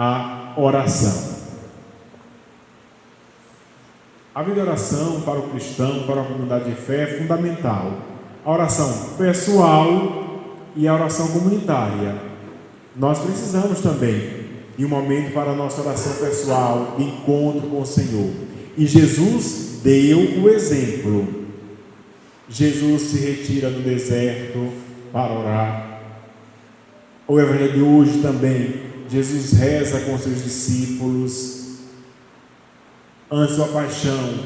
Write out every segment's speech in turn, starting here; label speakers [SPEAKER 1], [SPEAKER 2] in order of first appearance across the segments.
[SPEAKER 1] a oração. A vida de oração para o cristão, para a comunidade de fé, é fundamental. A oração pessoal e a oração comunitária. Nós precisamos também de um momento para a nossa oração pessoal, de encontro com o Senhor. E Jesus deu o exemplo. Jesus se retira no deserto para orar. O evangelho de hoje também, Jesus reza com seus discípulos. Antes da paixão,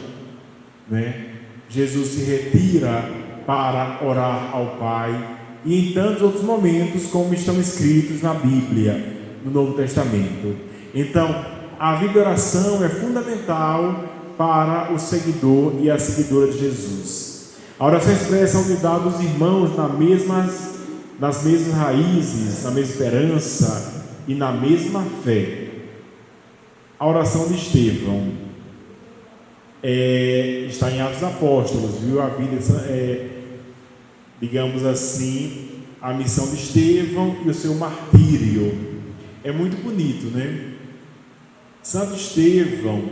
[SPEAKER 1] Jesus se retira para orar ao Pai. E em tantos outros momentos, como estão escritos na Bíblia, no Novo Testamento. Então, a vida de oração é fundamental para o seguidor e a seguidora de Jesus. A oração expressa a unidade dos irmãos nas mesmas raízes, na mesma esperança e na mesma fé. A oração de Estevão está em Atos Apóstolos, viu? A vida, digamos assim, a missão de Estevão e o seu martírio. É muito bonito, Santo Estevão,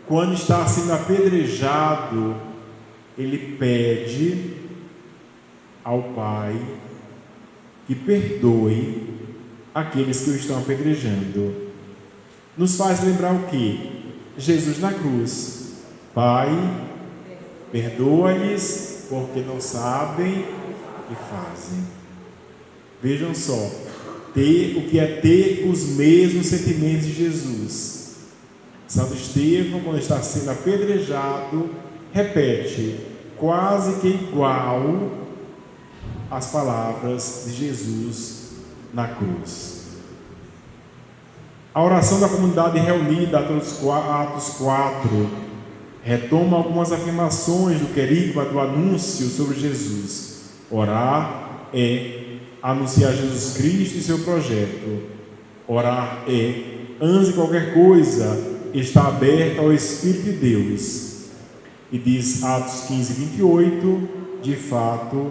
[SPEAKER 1] quando está sendo apedrejado, ele pede ao Pai que perdoe aqueles que o estão apedrejando. Nos faz lembrar o quê? Jesus na cruz. Pai, perdoa-lhes, porque não sabem o que fazem. Vejam só, o que é ter os mesmos sentimentos de Jesus. Santo Estevão, quando está sendo apedrejado, repete, quase que igual as palavras de Jesus na cruz. A oração da comunidade reunida, Atos 4, retoma algumas afirmações do querigma do anúncio sobre Jesus. Orar é anunciar Jesus Cristo e seu projeto. Orar é, antes de qualquer coisa, estar aberto ao Espírito de Deus. E diz Atos 15, 28, de fato,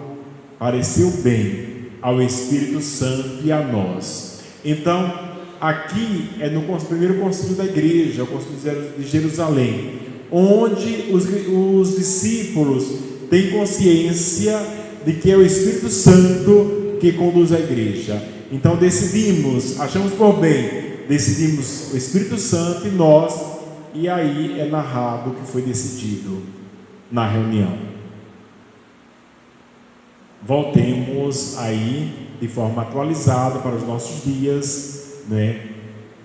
[SPEAKER 1] pareceu bem ao Espírito Santo e a nós. Então, aqui é no primeiro concílio da igreja, o concílio de Jerusalém, onde os discípulos têm consciência de que é o Espírito Santo que conduz a igreja. Então achamos por bem, decidimos o Espírito Santo e nós, e aí é narrado o que foi decidido na reunião. Voltemos aí de forma atualizada para os nossos dias,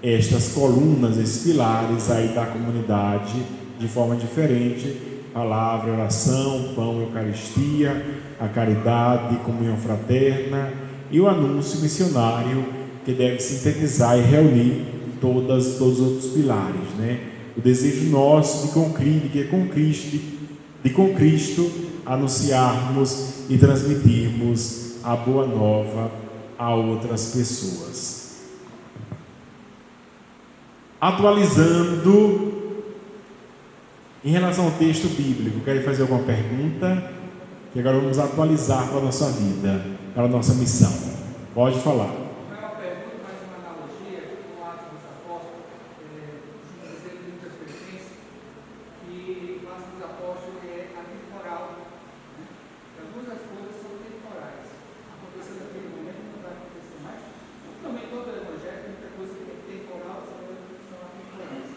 [SPEAKER 1] estas colunas, esses pilares aí da comunidade, de forma diferente: palavra, oração, pão, eucaristia, a caridade, comunhão fraterna e o anúncio missionário, que deve sintetizar e reunir todos os outros pilares, O desejo nosso de com Cristo anunciarmos e transmitirmos a boa nova a outras pessoas. Atualizando, em relação ao texto bíblico, querem fazer alguma pergunta? Que agora vamos atualizar para a nossa vida, para a nossa missão. Pode falar.
[SPEAKER 2] Não é uma pergunta, mas uma analogia com o Atos dos Apóstolos, dizendo de muitas frequências, que o Atos dos Apóstolos é atemporal. Algumas das coisas são temporais. Aconteceu naquele momento, não vai acontecer mais. Também todo o evangelho tem muita coisa que é temporal, são coisas que são atemporais.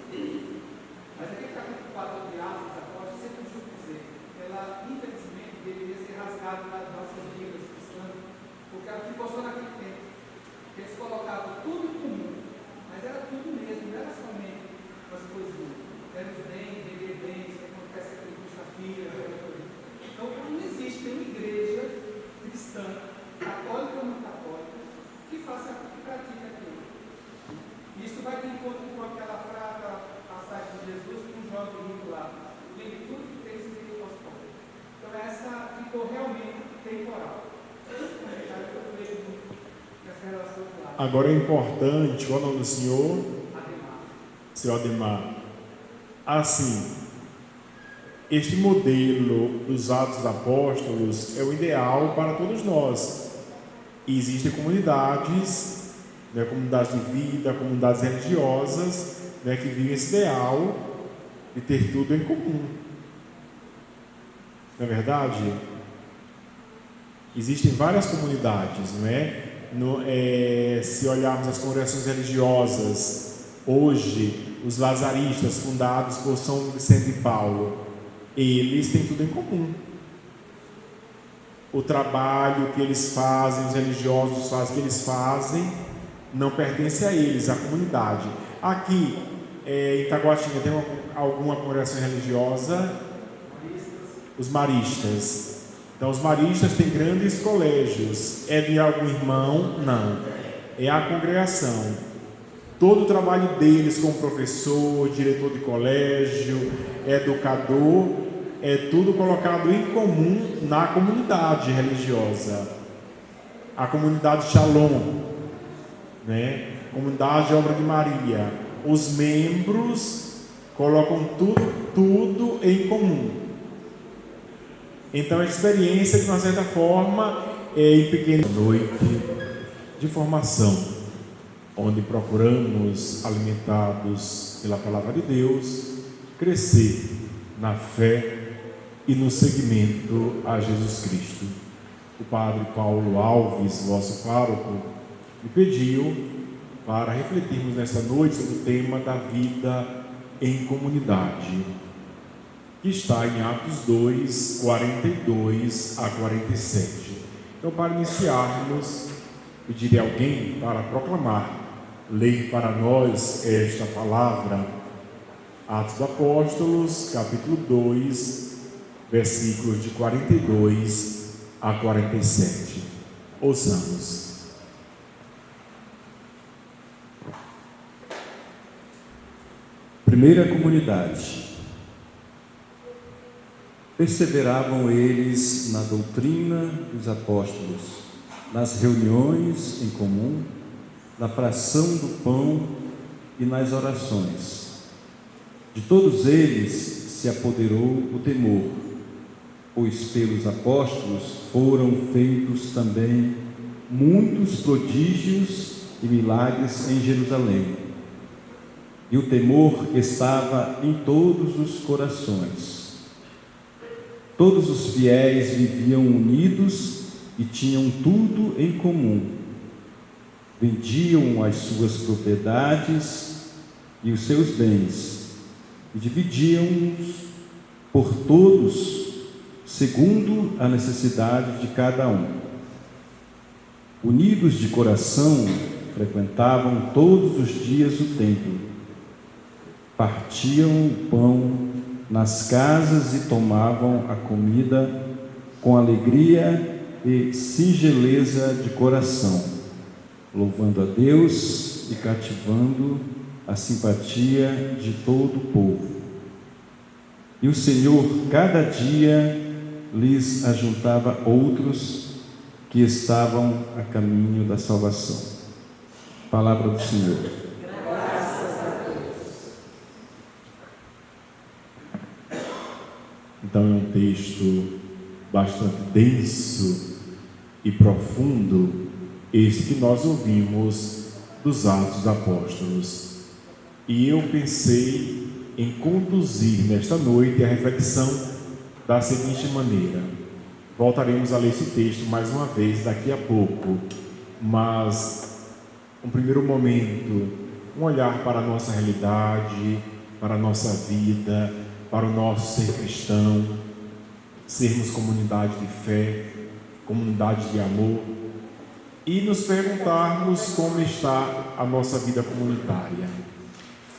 [SPEAKER 2] Mas aqui que está preocupado de Atos dos Apóstolos, sempre costumo dizer, ela infelizmente deveria ser rasgada das nossas vidas cristãs, porque ela ficou só naquele tempo. Eles colocavam tudo em comum, mas era tudo mesmo, não era somente as coisinhas. Era os bens, viver bem, isso acontece aqui puxa-filha, aquela coisa. Então, não existe uma igreja cristã, católica ou não católica, que pratique aquilo. Isso vai de encontro com aquela passagem de Jesus com um jovem rico lá. Vende tudo que tem e se aos pobres. Então, essa ficou realmente temporal.
[SPEAKER 1] Agora é importante, qual é o nome do senhor?
[SPEAKER 2] Ademar.
[SPEAKER 1] Senhor Ademar. Assim, este modelo dos Atos dos Apóstolos é o ideal para todos nós. E existem comunidades né, comunidades de vida, comunidades religiosas, né, que vivem esse ideal de ter tudo em comum. Não é verdade? Existem várias comunidades, não é? Se olharmos as congregações religiosas, hoje, os lazaristas fundados por São Vicente de Paulo, eles têm tudo em comum. O trabalho que eles fazem, os religiosos fazem, que eles fazem, não pertence a eles, à comunidade. Aqui, em Itaguatinga, tem alguma congregação religiosa? Os maristas. Então, os maristas têm grandes colégios. É de algum irmão? Não. É a congregação. Todo o trabalho deles como professor, diretor de colégio, educador, é tudo colocado em comum na comunidade religiosa. A comunidade Shalom, né? Comunidade Obra de Maria. Os membros colocam tudo em comum. Então, a experiência, de uma certa forma, é em pequena noite de formação, onde procuramos, alimentados pela Palavra de Deus, crescer na fé e no seguimento a Jesus Cristo. O Padre Paulo Alves, vosso pároco, me pediu para refletirmos nesta noite sobre o tema da vida em comunidade, que está em Atos 2, 42 a 47. Então, para iniciarmos, pedirei a alguém para proclamar, ler para nós esta palavra. Atos dos Apóstolos, capítulo 2, versículos de 42 a 47. Ouçamos.
[SPEAKER 3] Primeira comunidade. Perseveravam eles na doutrina dos apóstolos, nas reuniões em comum, na fração do pão e nas orações. De todos eles se apoderou o temor, pois pelos apóstolos foram feitos também muitos prodígios e milagres em Jerusalém. E o temor estava em todos os corações. Todos os fiéis viviam unidos e tinham tudo em comum. Vendiam as suas propriedades e os seus bens e dividiam-os por todos, segundo a necessidade de cada um. Unidos de coração, frequentavam todos os dias o templo, partiam o pão nas casas e tomavam a comida com alegria e singeleza de coração, louvando a Deus e cativando a simpatia de todo o povo. E o Senhor cada dia lhes ajuntava outros que estavam a caminho da salvação. Palavra do Senhor.
[SPEAKER 1] Então, é um texto bastante denso e profundo, este que nós ouvimos dos Atos dos Apóstolos. E eu pensei em conduzir nesta noite a reflexão da seguinte maneira. Voltaremos a ler esse texto mais uma vez daqui a pouco, mas um primeiro momento, um olhar para a nossa realidade, para a nossa vida, para o nosso ser cristão, sermos comunidade de fé, comunidade de amor, e nos perguntarmos como está a nossa vida comunitária.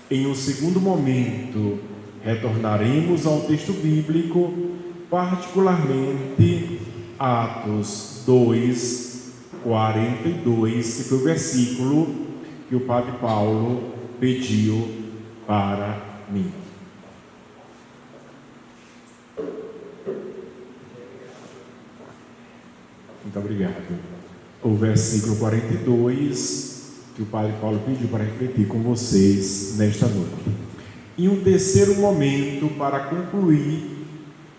[SPEAKER 1] Em um segundo momento, retornaremos ao texto bíblico, particularmente Atos 2, 42, que foi o versículo que o Padre Paulo pediu para mim. Muito obrigado. O versículo 42, que o Padre Paulo pediu para refletir com vocês nesta noite. Em um terceiro momento, para concluir,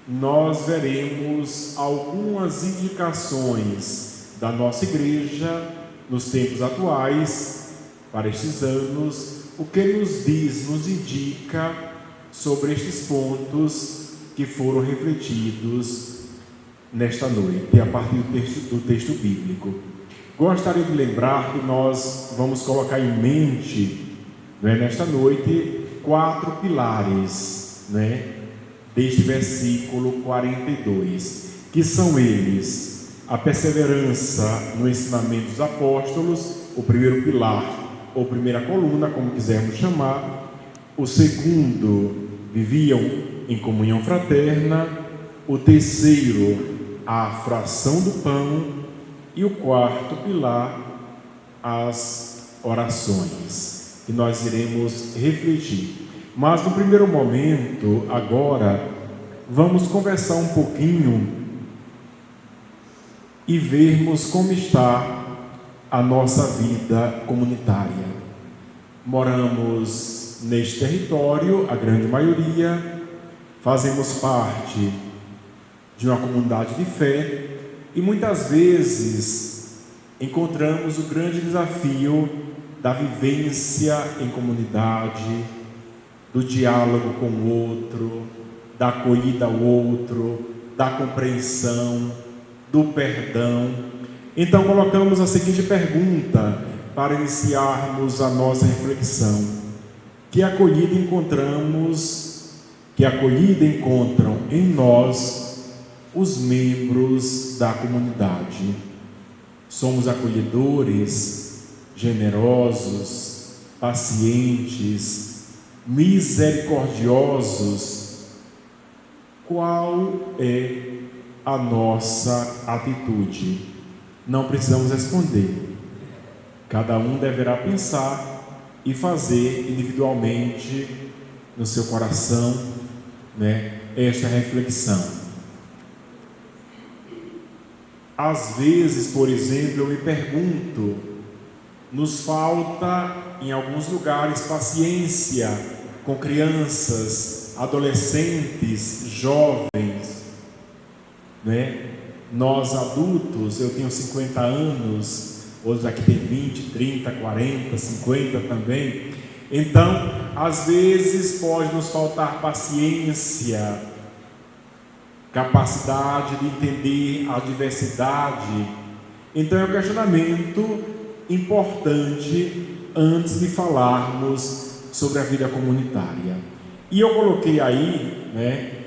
[SPEAKER 1] nós veremos algumas indicações da nossa igreja nos tempos atuais para estes anos, o que nos diz, nos indica sobre estes pontos que foram refletidos nesta noite, a partir do texto bíblico. Gostaria de lembrar que nós vamos colocar em mente, nesta noite, 4 pilares, deste versículo 42, que são eles: a perseverança no ensinamento dos apóstolos, o primeiro pilar, ou primeira coluna, como quisermos chamar. O segundo, viviam em comunhão fraterna. O terceiro, a fração do pão. E o quarto pilar, as orações, que nós iremos refletir. Mas no primeiro momento, agora, vamos conversar um pouquinho e vermos como está a nossa vida comunitária. Moramos neste território, a grande maioria, fazemos parte de uma comunidade de fé e muitas vezes encontramos o grande desafio da vivência em comunidade, do diálogo com o outro, da acolhida ao outro, da compreensão, do perdão. Então colocamos a seguinte pergunta para iniciarmos a nossa reflexão: que acolhida encontram em nós os membros da comunidade? Somos acolhedores, generosos, pacientes, misericordiosos? Qual é a nossa atitude? Não precisamos responder. Cada um deverá pensar e fazer individualmente no seu coração, esta reflexão. Às vezes, por exemplo, eu me pergunto, nos falta em alguns lugares paciência com crianças, adolescentes, jovens, Nós adultos, eu tenho 50 anos, outros aqui tem 20, 30, 40, 50 também. Então, às vezes pode nos faltar paciência, capacidade de entender a diversidade. Então é um questionamento importante antes de falarmos sobre a vida comunitária. E eu coloquei aí,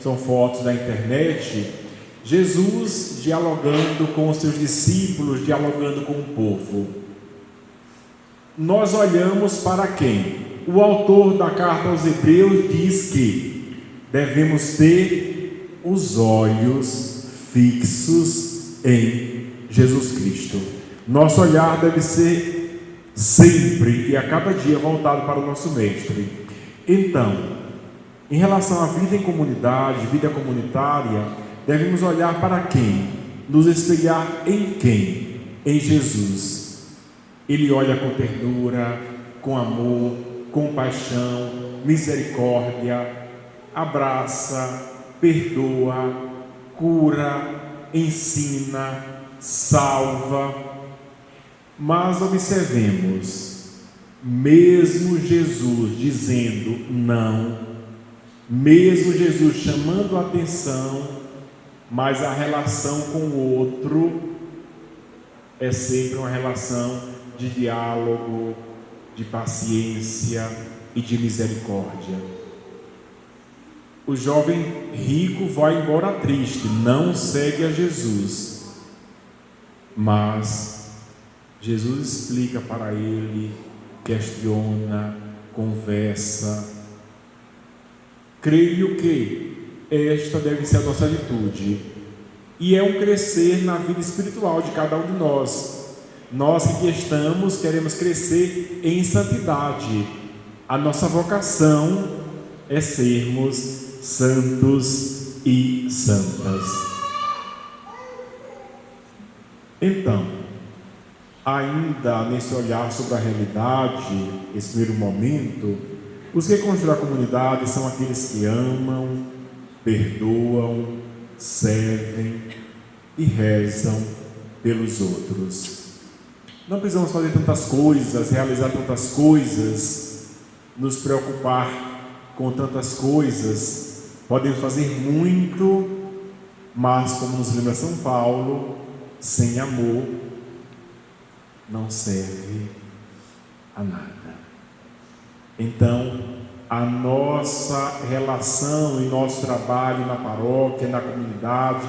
[SPEAKER 1] são fotos da internet, Jesus dialogando com os seus discípulos, dialogando com o povo. Nós olhamos para quem? O autor da carta aos Hebreus diz que devemos ter os olhos fixos em Jesus Cristo. Nosso olhar deve ser sempre e a cada dia voltado para o nosso Mestre. Então, em relação à vida em comunidade, vida comunitária, devemos olhar para quem? Nos espelhar em quem? Em Jesus. Ele olha com ternura, com amor, compaixão, misericórdia, abraça, perdoa, cura, ensina, salva. Mas observemos, mesmo Jesus dizendo não, mesmo Jesus chamando a atenção, mas a relação com o outro é sempre uma relação de diálogo, de paciência e de misericórdia. O jovem rico vai embora triste, não segue a Jesus, mas Jesus explica para ele, questiona, conversa. Creio que esta deve ser a nossa atitude, e é um crescer na vida espiritual de cada um de nós. Nós que estamos, queremos crescer em santidade. A nossa vocação é sermos santos e santas. Então, ainda nesse olhar sobre a realidade, esse primeiro momento, os que constroem a comunidade são aqueles que amam, perdoam, servem e rezam pelos outros. Não precisamos fazer tantas coisas, realizar tantas coisas, nos preocupar com tantas coisas. Podemos fazer muito, mas, como nos lembra São Paulo, sem amor não serve a nada. Então, a nossa relação e nosso trabalho na paróquia, na comunidade,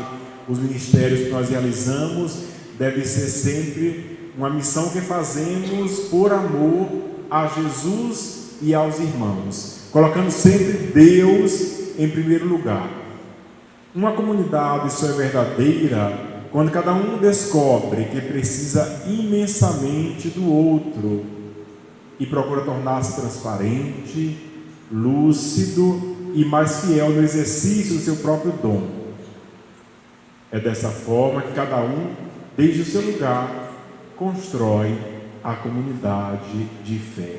[SPEAKER 1] os ministérios que nós realizamos, deve ser sempre uma missão que fazemos por amor a Jesus e aos irmãos, colocando sempre Deus em primeiro lugar. Uma comunidade só é verdadeira quando cada um descobre que precisa imensamente do outro e procura tornar-se transparente, lúcido e mais fiel no exercício do seu próprio dom. É dessa forma que cada um, desde o seu lugar, constrói a comunidade de fé.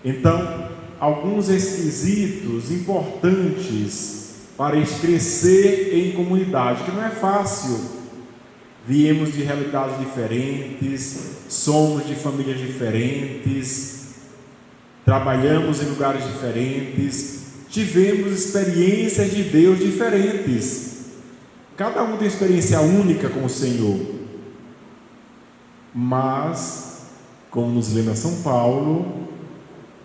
[SPEAKER 1] Então, alguns requisitos importantes para crescer em comunidade, que não é fácil. Viemos de realidades diferentes, somos de famílias diferentes, trabalhamos em lugares diferentes, tivemos experiências de Deus diferentes. Cada um tem experiência única com o Senhor. Mas, como nos lembra São Paulo,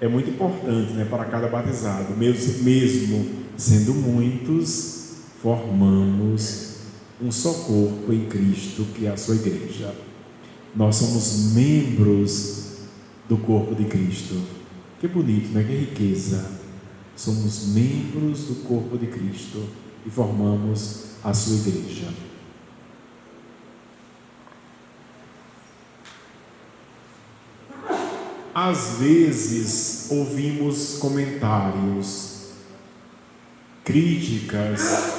[SPEAKER 1] é muito importante, para cada batizado, mesmo sendo muitos, formamos um só corpo em Cristo, que é a sua igreja. Nós somos membros do corpo de Cristo. Que bonito, Que riqueza. Somos membros do corpo de Cristo e formamos a sua igreja. Às vezes ouvimos comentários, críticas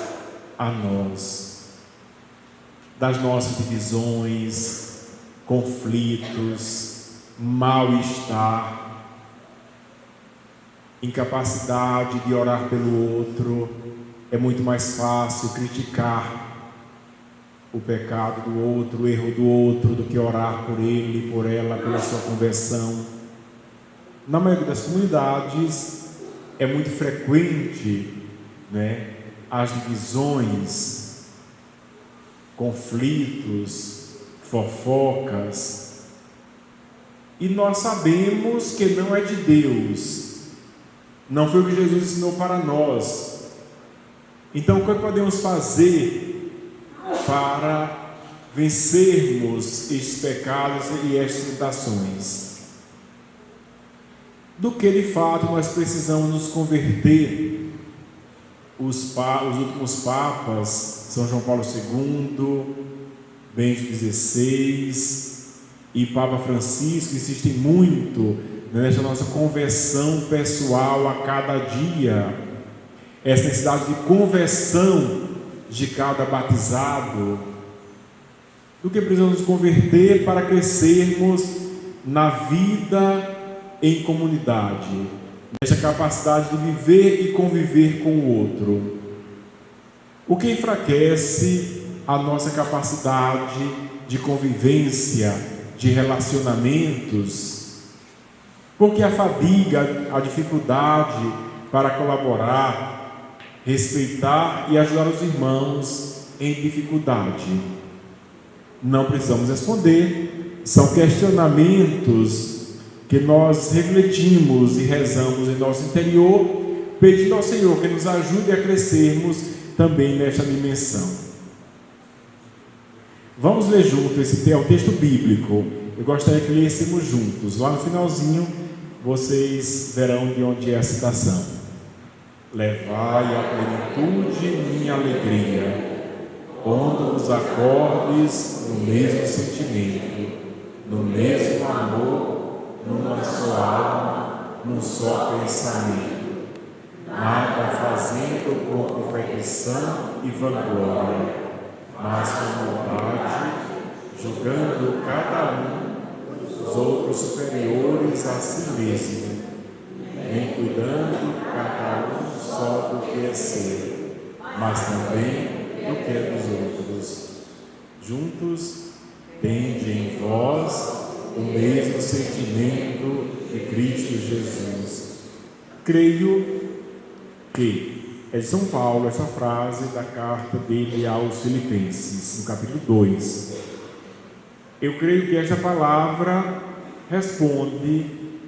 [SPEAKER 1] a nós, das nossas divisões, conflitos, mal-estar, incapacidade de orar pelo outro. É muito mais fácil criticar o pecado do outro, o erro do outro, do que orar por ele, por ela, pela sua conversão. Na maioria das comunidades é muito frequente, as divisões, conflitos, fofocas, e nós sabemos que não é de Deus, não foi o que Jesus ensinou para nós. Então, o que podemos fazer para vencermos estes pecados e estas tentações? Do que de fato nós precisamos nos converter. Os últimos papas, São João Paulo II, Bento XVI e Papa Francisco, insistem muito nessa nossa conversão pessoal a cada dia, essa necessidade de conversão de cada batizado. Do que precisamos nos converter para crescermos na vida em comunidade, nessa capacidade de viver e conviver com o outro. O que enfraquece a nossa capacidade de convivência, de relacionamentos? Porque a fadiga, a dificuldade para colaborar, respeitar e ajudar os irmãos em dificuldade? Não precisamos responder, são questionamentos que nós refletimos e rezamos em nosso interior, pedindo ao Senhor que nos ajude a crescermos também nesta dimensão. Vamos ler junto o texto bíblico. Eu gostaria que lêssemos juntos. Lá no finalzinho, vocês verão de onde é a citação. Levai à plenitude minha alegria, pondo vos acordes no mesmo sentimento, no mesmo amor, numa só alma, num só pensamento, nada fazendo por competição e vanglória, mas com humildade, julgando cada um os outros superiores a si mesmo, nem cuidando cada um só do que é seu, mas também do que é dos outros. Juntos, tende em vós um sentimento de Cristo Jesus. Creio que é de São Paulo essa frase da carta dele aos Filipenses, no capítulo 2. Eu creio que essa palavra responde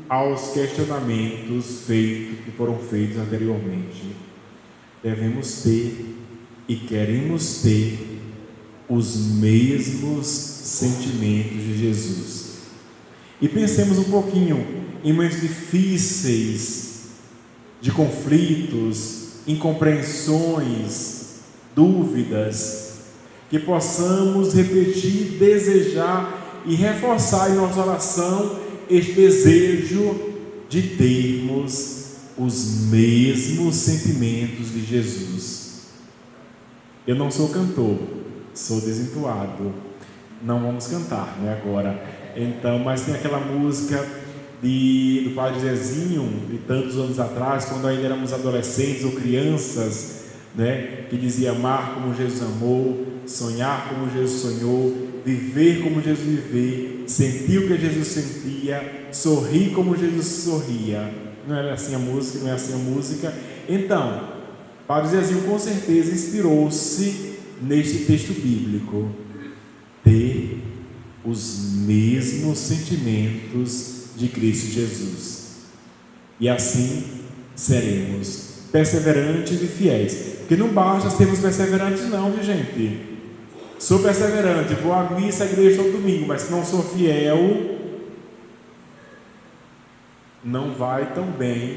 [SPEAKER 1] aos questionamentos que foram feitos anteriormente. Devemos ter e queremos ter os mesmos sentimentos de Jesus. E pensemos um pouquinho em momentos difíceis, de conflitos, incompreensões, dúvidas, que possamos repetir, desejar e reforçar em nossa oração este desejo de termos os mesmos sentimentos de Jesus. Eu não sou cantor, sou desentoado, não vamos cantar, né, agora. Então, mas tem aquela música do Padre Zezinho, de tantos anos atrás, quando ainda éramos adolescentes ou crianças, né, que dizia: amar como Jesus amou, sonhar como Jesus sonhou, viver como Jesus viveu, sentir o que Jesus sentia, sorrir como Jesus sorria. Não era assim a música, não é assim a música. Então, Padre Zezinho com certeza inspirou-se neste texto bíblico, ter os mesmos sentimentos de Cristo Jesus, e assim seremos perseverantes e fiéis, porque não basta sermos perseverantes não, viu gente? Sou perseverante, vou à missa, à igreja todo domingo, mas se não sou fiel, não vai tão bem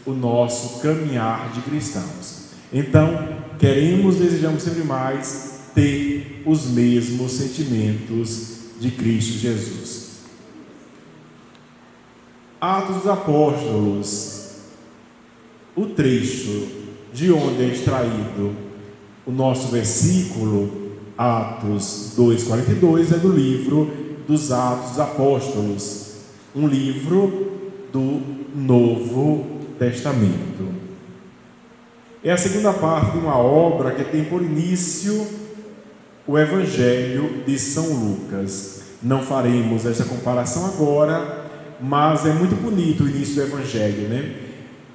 [SPEAKER 1] o nosso caminhar de cristãos. Então, desejamos sempre mais ter os mesmos sentimentos de Cristo Jesus. Atos dos Apóstolos, o trecho de onde é extraído o nosso versículo, Atos 2,42, é do livro dos Atos dos Apóstolos, um livro do Novo Testamento. É a segunda parte de uma obra que tem por início o Evangelho de São Lucas. Não faremos essa comparação agora, mas é muito bonito o início do Evangelho, né?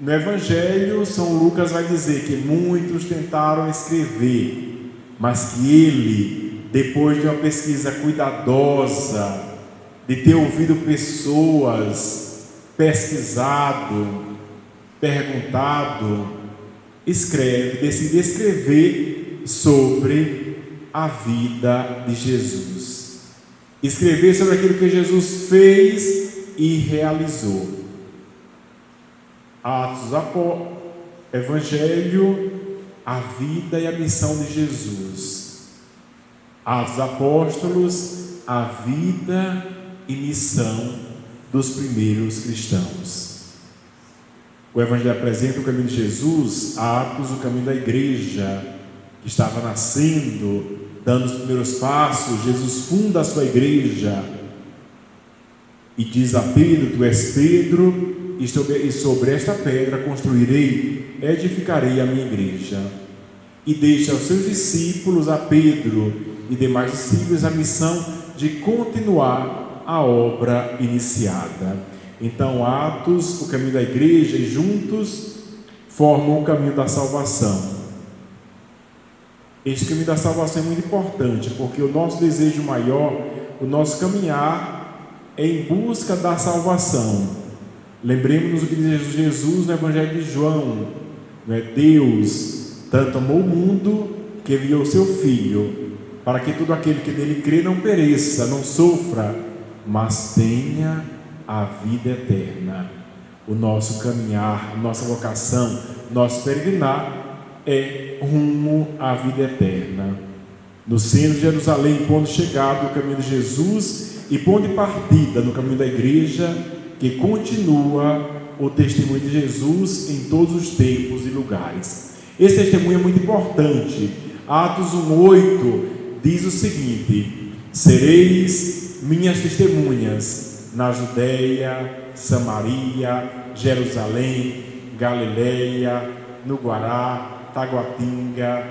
[SPEAKER 1] No Evangelho, São Lucas vai dizer que muitos tentaram escrever, mas que ele, depois de uma pesquisa cuidadosa, de ter ouvido pessoas, pesquisado, perguntado, decide escrever sobre a vida de Jesus. Escrever sobre aquilo que Jesus fez e realizou. Atos, Evangelho, a vida e a missão de Jesus. Atos Apóstolos, a vida e missão dos primeiros cristãos. O Evangelho apresenta o caminho de Jesus, Atos, o caminho da igreja, que estava nascendo, dando os primeiros passos. Jesus funda a sua igreja e diz a Pedro: tu és Pedro, e sobre esta pedra construirei, edificarei a minha igreja. E deixa aos seus discípulos, a Pedro e demais discípulos, a missão de continuar a obra iniciada. Então, Atos, o caminho da igreja, e juntos formam o caminho da salvação. Este caminho da salvação é muito importante, porque o nosso desejo maior, o nosso caminhar é em busca da salvação. Lembremos-nos o que diz Jesus no Evangelho de João, Deus tanto amou o mundo que enviou o seu Filho, para que todo aquele que nele crê não pereça, não sofra, mas tenha a vida eterna. O nosso caminhar, nossa vocação, nosso peregrinar é rumo à vida eterna. No centro de Jerusalém, ponto de chegada do caminho de Jesus e ponto de partida no caminho da igreja, que continua o testemunho de Jesus em todos os tempos e lugares. Esse testemunho é muito importante. Atos 1:8 diz o seguinte: sereis minhas testemunhas na Judéia, Samaria, Jerusalém, Galileia, no Guará, Taguatinga,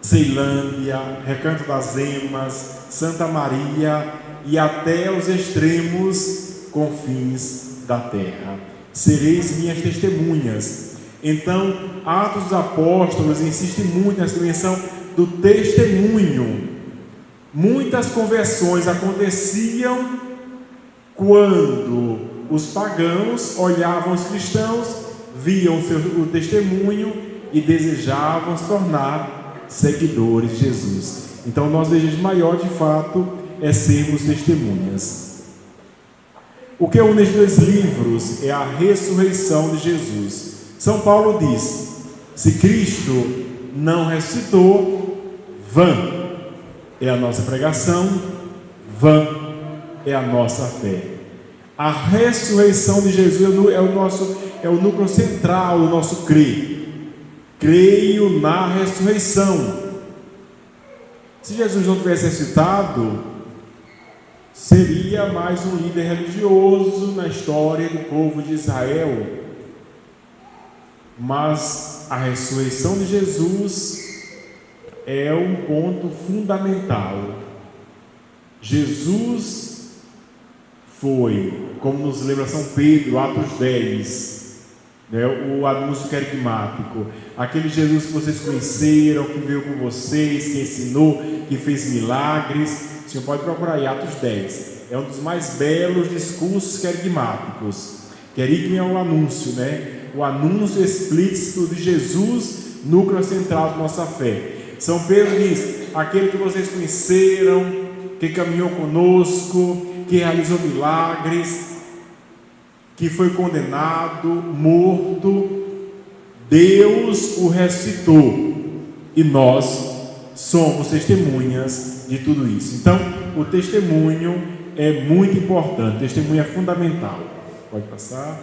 [SPEAKER 1] Ceilândia, Recanto das Emas, Santa Maria e até os extremos confins da terra. Sereis minhas testemunhas. Então, Atos dos Apóstolos insiste muito nessa dimensão do testemunho. Muitas conversões aconteciam quando os pagãos olhavam os cristãos, viam o testemunho e desejavam se tornar seguidores de Jesus. Então, o nosso desejo maior, de fato, é sermos testemunhas. O que une estes dois livros é a ressurreição de Jesus. São Paulo diz: se Cristo não ressuscitou, vã é a nossa pregação, vã é a nossa fé. A ressurreição de Jesus é o núcleo central do nosso crer. Creio na ressurreição. Se Jesus não tivesse ressuscitado, seria mais um líder religioso na história do povo de Israel. Mas a ressurreição de Jesus é um ponto fundamental. Jesus foi, como nos lembra São Pedro, Atos 10, o anúncio querigmático, aquele Jesus que vocês conheceram, que veio com vocês, que ensinou, que fez milagres. O senhor pode procurar aí, Atos 10, é um dos mais belos discursos querigmáticos. Querigma é o anúncio, o anúncio explícito de Jesus, núcleo central da nossa fé. São Pedro diz: aquele que vocês conheceram, que caminhou conosco, que realizou milagres, que foi condenado, morto, Deus o ressuscitou, e nós somos testemunhas de tudo isso. Então, o testemunho é muito importante, o testemunho é fundamental. Pode passar.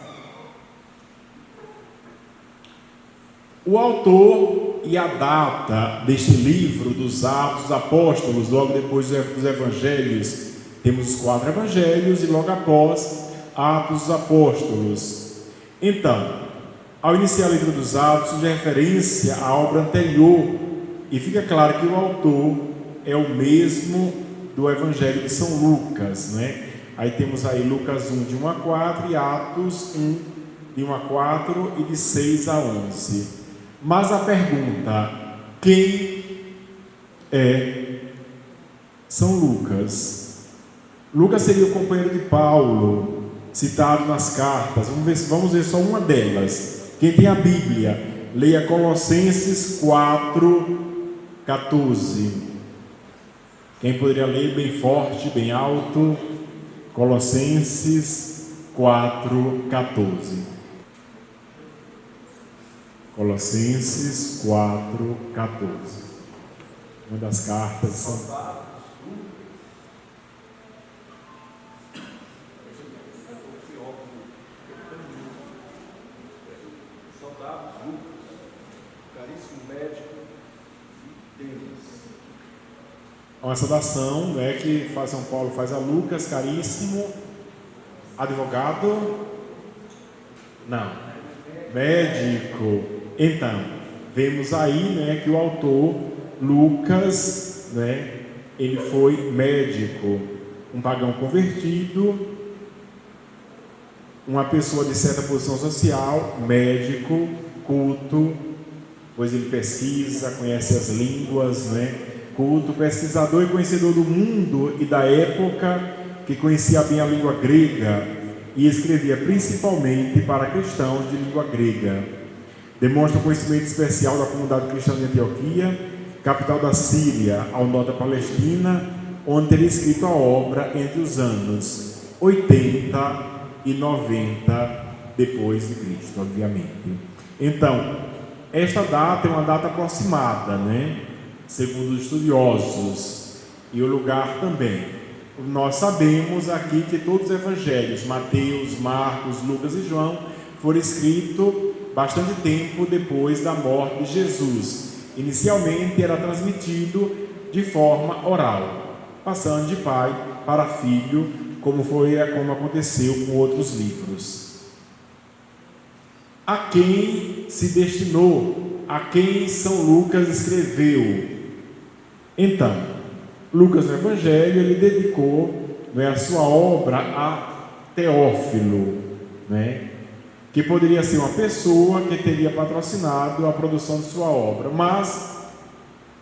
[SPEAKER 1] O autor e a data deste livro dos Atos dos Apóstolos, logo depois dos Evangelhos, temos os 4 Evangelhos e logo após Atos dos Apóstolos. Então, ao iniciar a leitura dos Atos, de referência à obra anterior, e fica claro que o autor é o mesmo do Evangelho de São Lucas, Aí temos aí Lucas 1, de 1 a 4, e Atos 1, de 1 a 4 e de 6 a 11. Mas a pergunta: quem é São Lucas? Lucas seria o companheiro de Paulo, citado nas cartas. Vamos ver só uma delas. Quem tem a Bíblia, leia Colossenses 4:14. Quem poderia ler bem forte, bem alto? Colossenses 4:14. Colossenses 4:14. Uma das cartas de São Paulo. Uma saudação que São Paulo faz a Lucas, caríssimo advogado, não, médico. Então, vemos aí que o autor Lucas, ele foi médico, um pagão convertido, uma pessoa de certa posição social, médico, culto, pois ele pesquisa, conhece as línguas, culto, pesquisador e conhecedor do mundo e da época, que conhecia bem a língua grega e escrevia principalmente para cristãos de língua grega. Demonstra um conhecimento especial da comunidade cristã de Antioquia, capital da Síria, ao norte da Palestina, onde teria escrito a obra entre os anos 80 e 90 depois de Cristo, obviamente. Então, esta data é uma data aproximada, segundo os estudiosos, e o lugar também. Nós sabemos aqui que todos os evangelhos, Mateus, Marcos, Lucas e João, foram escritos bastante tempo depois da morte de Jesus. Inicialmente era transmitido de forma oral, passando de pai para filho, como aconteceu com outros livros. A quem se destinou? A quem São Lucas escreveu? Então, Lucas no Evangelho, ele dedicou a sua obra a Teófilo, né? Que poderia ser uma pessoa que teria patrocinado a produção de sua obra, mas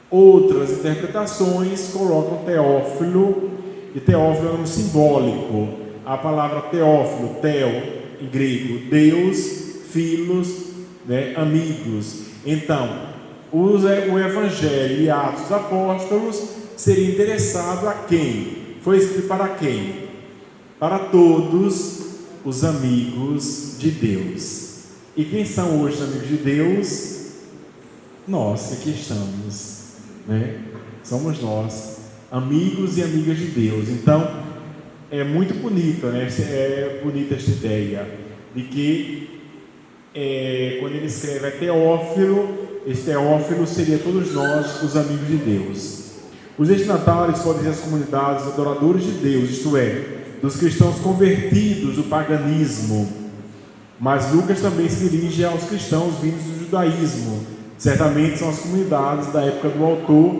[SPEAKER 1] outras interpretações colocam Teófilo, e Teófilo é um nome simbólico. A palavra Teófilo, Teo, em grego, Deus, filos, né, amigos. Então, o Evangelho e Atos dos Apóstolos seria interessado a quem? Foi escrito para quem? Para todos os amigos de Deus. E quem são hoje os amigos de Deus? Nós que aqui estamos, né? Somos nós, amigos e amigas de Deus. Então, é muito bonito, né? É bonita esta ideia de que quando ele escreve Teófilo, esse Teófilo seria todos nós, os amigos de Deus. Os destinatários podem ser as comunidades adoradores de Deus, isto é, dos cristãos convertidos do paganismo. Mas Lucas também se dirige aos cristãos vindos do judaísmo. Certamente são as comunidades da época do autor,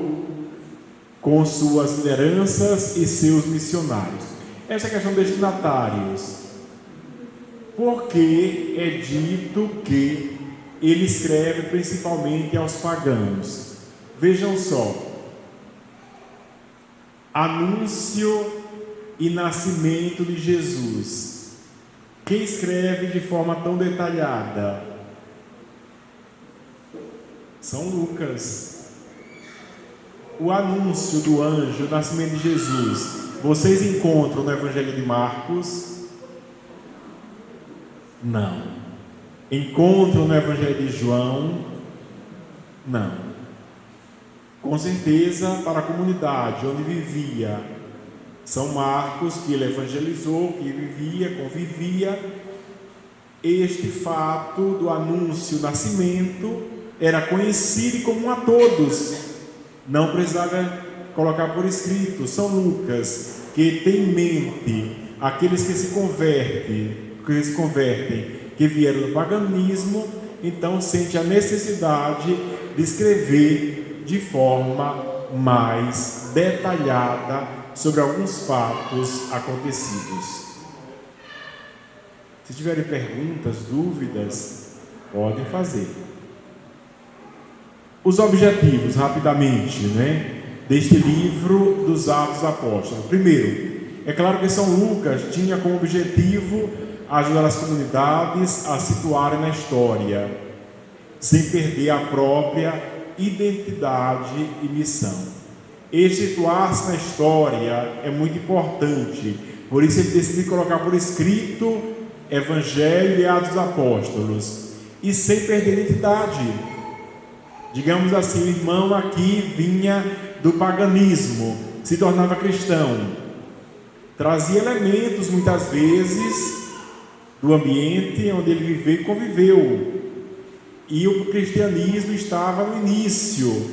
[SPEAKER 1] com suas lideranças e seus missionários. Essa é a questão dos destinatários. Porque é dito que ele escreve principalmente aos pagãos. Vejam só: anúncio e nascimento de Jesus. Quem escreve de forma tão detalhada? São Lucas. O anúncio do anjo, o nascimento de Jesus, vocês encontram no Evangelho de Marcos? Não. Encontram no Evangelho de João? Não. Com certeza, para a comunidade onde vivia São Marcos, que ele evangelizou, que vivia, convivia, este fato do anúncio, nascimento, era conhecido e comum a todos. Não precisava colocar por escrito. São Lucas, que tem em mente aqueles que se convertem, que vieram do paganismo, então sente a necessidade de escrever de forma mais detalhada sobre alguns fatos acontecidos. Se tiverem perguntas, dúvidas, podem fazer. Os objetivos, rapidamente, né, deste livro dos Atos dos Apóstolos. Primeiro, é claro que São Lucas tinha como objetivo ajudar as comunidades a se situarem na história, sem perder a própria identidade e missão. E situar-se na história é muito importante, por isso ele decidiu colocar por escrito Evangelho e Atos dos Apóstolos, e sem perder a identidade. Digamos assim, o irmão aqui vinha do paganismo, se tornava cristão, trazia elementos muitas vezes do ambiente onde ele viveu e conviveu, e o cristianismo estava no início,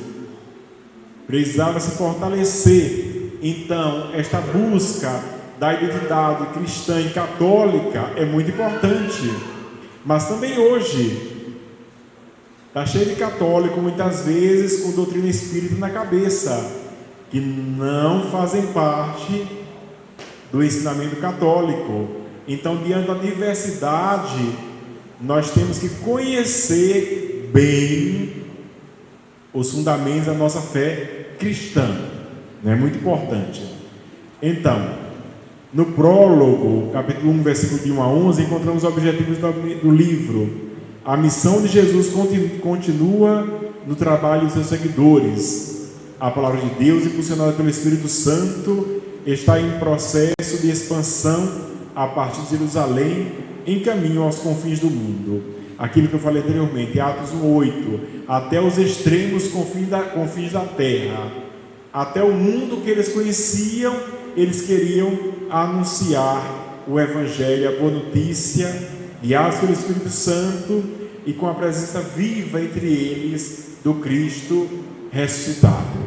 [SPEAKER 1] precisava se fortalecer. Então, esta busca da identidade cristã e católica é muito importante. Mas também hoje está cheio de católico, muitas vezes com doutrina espírita na cabeça, que não fazem parte do ensinamento católico. Então, diante da diversidade, nós temos que conhecer bem os fundamentos da nossa fé cristã, é muito importante. Então, no prólogo, capítulo 1, versículo de 1 a 11, encontramos os objetivos do livro. A missão de Jesus continua no trabalho dos seus seguidores. A palavra de Deus, impulsionada pelo Espírito Santo, está em processo de expansão a partir de Jerusalém, em caminho aos confins do mundo. Aquilo que eu falei anteriormente, Atos 1:8, até os extremos confins da terra, até o mundo que eles conheciam, eles queriam anunciar o Evangelho, a boa notícia, guiados pelo Espírito Santo e com a presença viva entre eles do Cristo ressuscitado.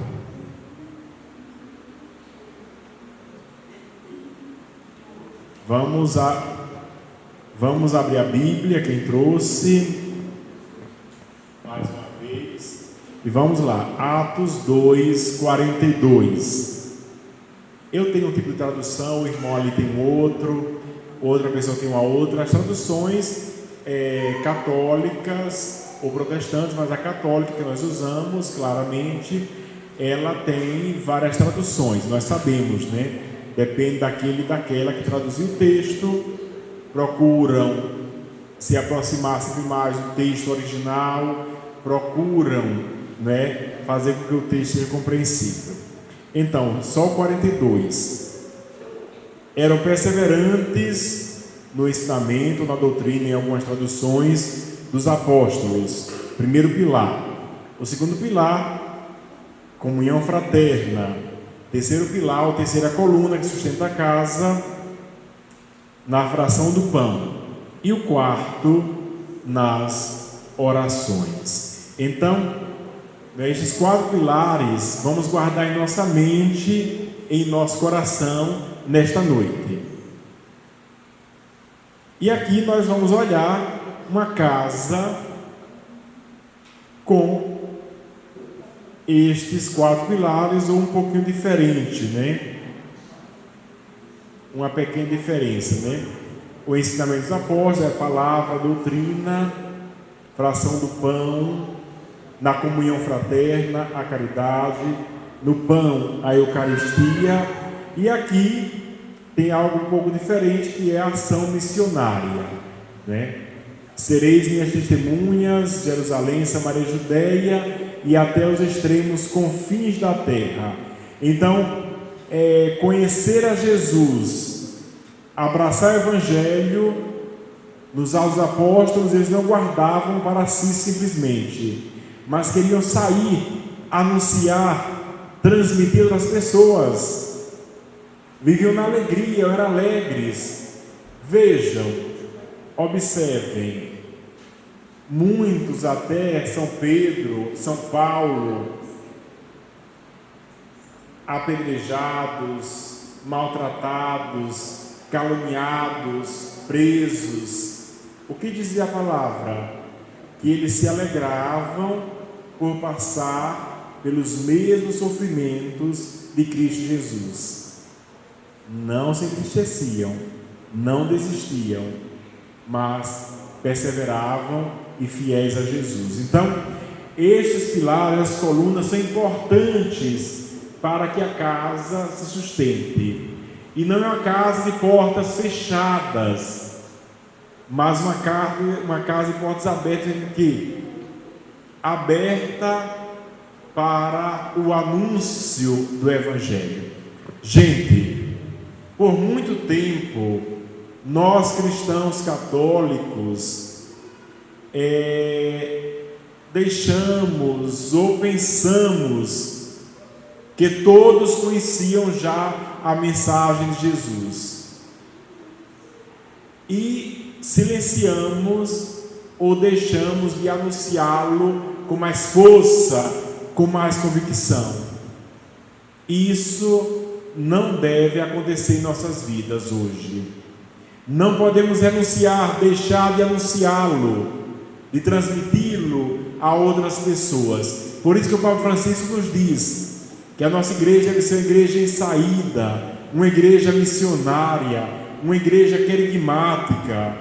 [SPEAKER 1] Vamos abrir a Bíblia, quem trouxe, mais uma vez, e vamos lá, Atos 2:42. Eu tenho um tipo de tradução, o irmão ali tem outro. outra pessoa tem uma outra. As traduções católicas ou protestantes, mas a católica que nós usamos, claramente, ela tem várias traduções, nós sabemos, né? Depende daquele e daquela que traduziu o texto, procuram se aproximar sempre mais do texto original, procuram, né, fazer com que o texto seja compreensível. Então, só 42. Eram perseverantes no ensinamento, na doutrina, em algumas traduções, dos apóstolos. Primeiro pilar. O segundo pilar, comunhão fraterna. Terceiro pilar, ou terceira coluna que sustenta a casa, na fração do pão. E o quarto, nas orações. Então, estes 4 pilares vamos guardar em nossa mente, em nosso coração, nesta noite. E aqui nós vamos olhar uma casa com estes 4 pilares, ou um pouquinho diferente, né? Uma pequena diferença, né? O ensinamento dos apóstolos, a palavra, a doutrina, fração do pão, na comunhão fraterna, a caridade, no pão, a Eucaristia, e aqui tem algo um pouco diferente, que é a ação missionária, né? Sereis minhas testemunhas, Jerusalém, Samaria, Judeia e até os extremos confins da terra. Então, conhecer a Jesus, abraçar o Evangelho. Nos atos apóstolos, eles não guardavam para si simplesmente, mas queriam sair, anunciar, transmitir às pessoas. Viviam na alegria, eram alegres. Vejam, observem, muitos até São Pedro, São Paulo, apedrejados, maltratados, caluniados, presos. O que dizia a palavra? Que eles se alegravam por passar pelos mesmos sofrimentos de Cristo Jesus. Não se entristeciam, não desistiam, mas perseveravam e fiéis a Jesus. Então, estes pilares, as colunas, são importantes para que a casa se sustente. E não é uma casa de portas fechadas, mas uma casa de portas abertas, que aberta para o anúncio do Evangelho. Gente, por muito tempo, nós cristãos católicos deixamos ou pensamos que todos conheciam já a mensagem de Jesus e silenciamos ou deixamos de anunciá-lo com mais força, com mais convicção. Isso não deve acontecer em nossas vidas hoje. Não podemos renunciar, deixar de anunciá-lo, de transmiti-lo a outras pessoas. Por isso que o Papa Francisco nos diz que a nossa igreja deve ser uma igreja em saída, uma igreja missionária, uma igreja querigmática.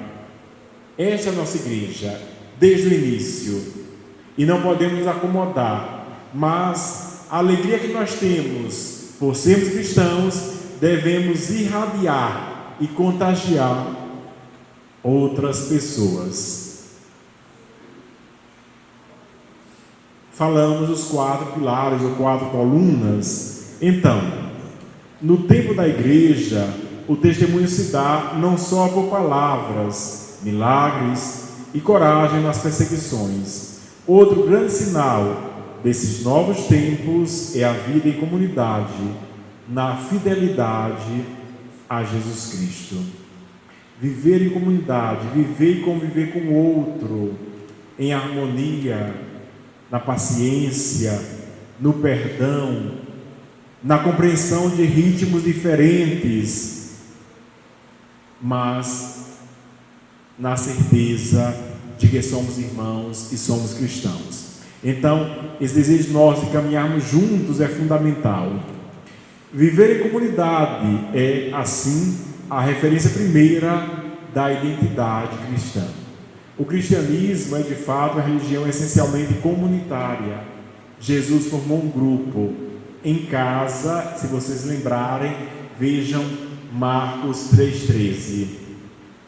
[SPEAKER 1] Esta é a nossa igreja, desde o início. E não podemos nos acomodar, mas a alegria que nós temos por sermos cristãos, devemos irradiar e contagiar outras pessoas. Falamos dos 4 pilares ou 4 colunas. Então, no tempo da igreja, o testemunho se dá não só por palavras, milagres e coragem nas perseguições. Outro grande sinal desses novos tempos é a vida em comunidade, na fidelidade a Jesus Cristo. Viver em comunidade, viver e conviver com o outro, em harmonia, na paciência, no perdão, na compreensão de ritmos diferentes, mas na certeza de que somos irmãos e somos cristãos. Então, esse desejo nosso de caminharmos juntos é fundamental. Viver em comunidade é, assim, a referência primeira da identidade cristã. O cristianismo é de fato uma religião essencialmente comunitária. Jesus formou um grupo em casa, se vocês lembrarem, vejam Marcos 3,13.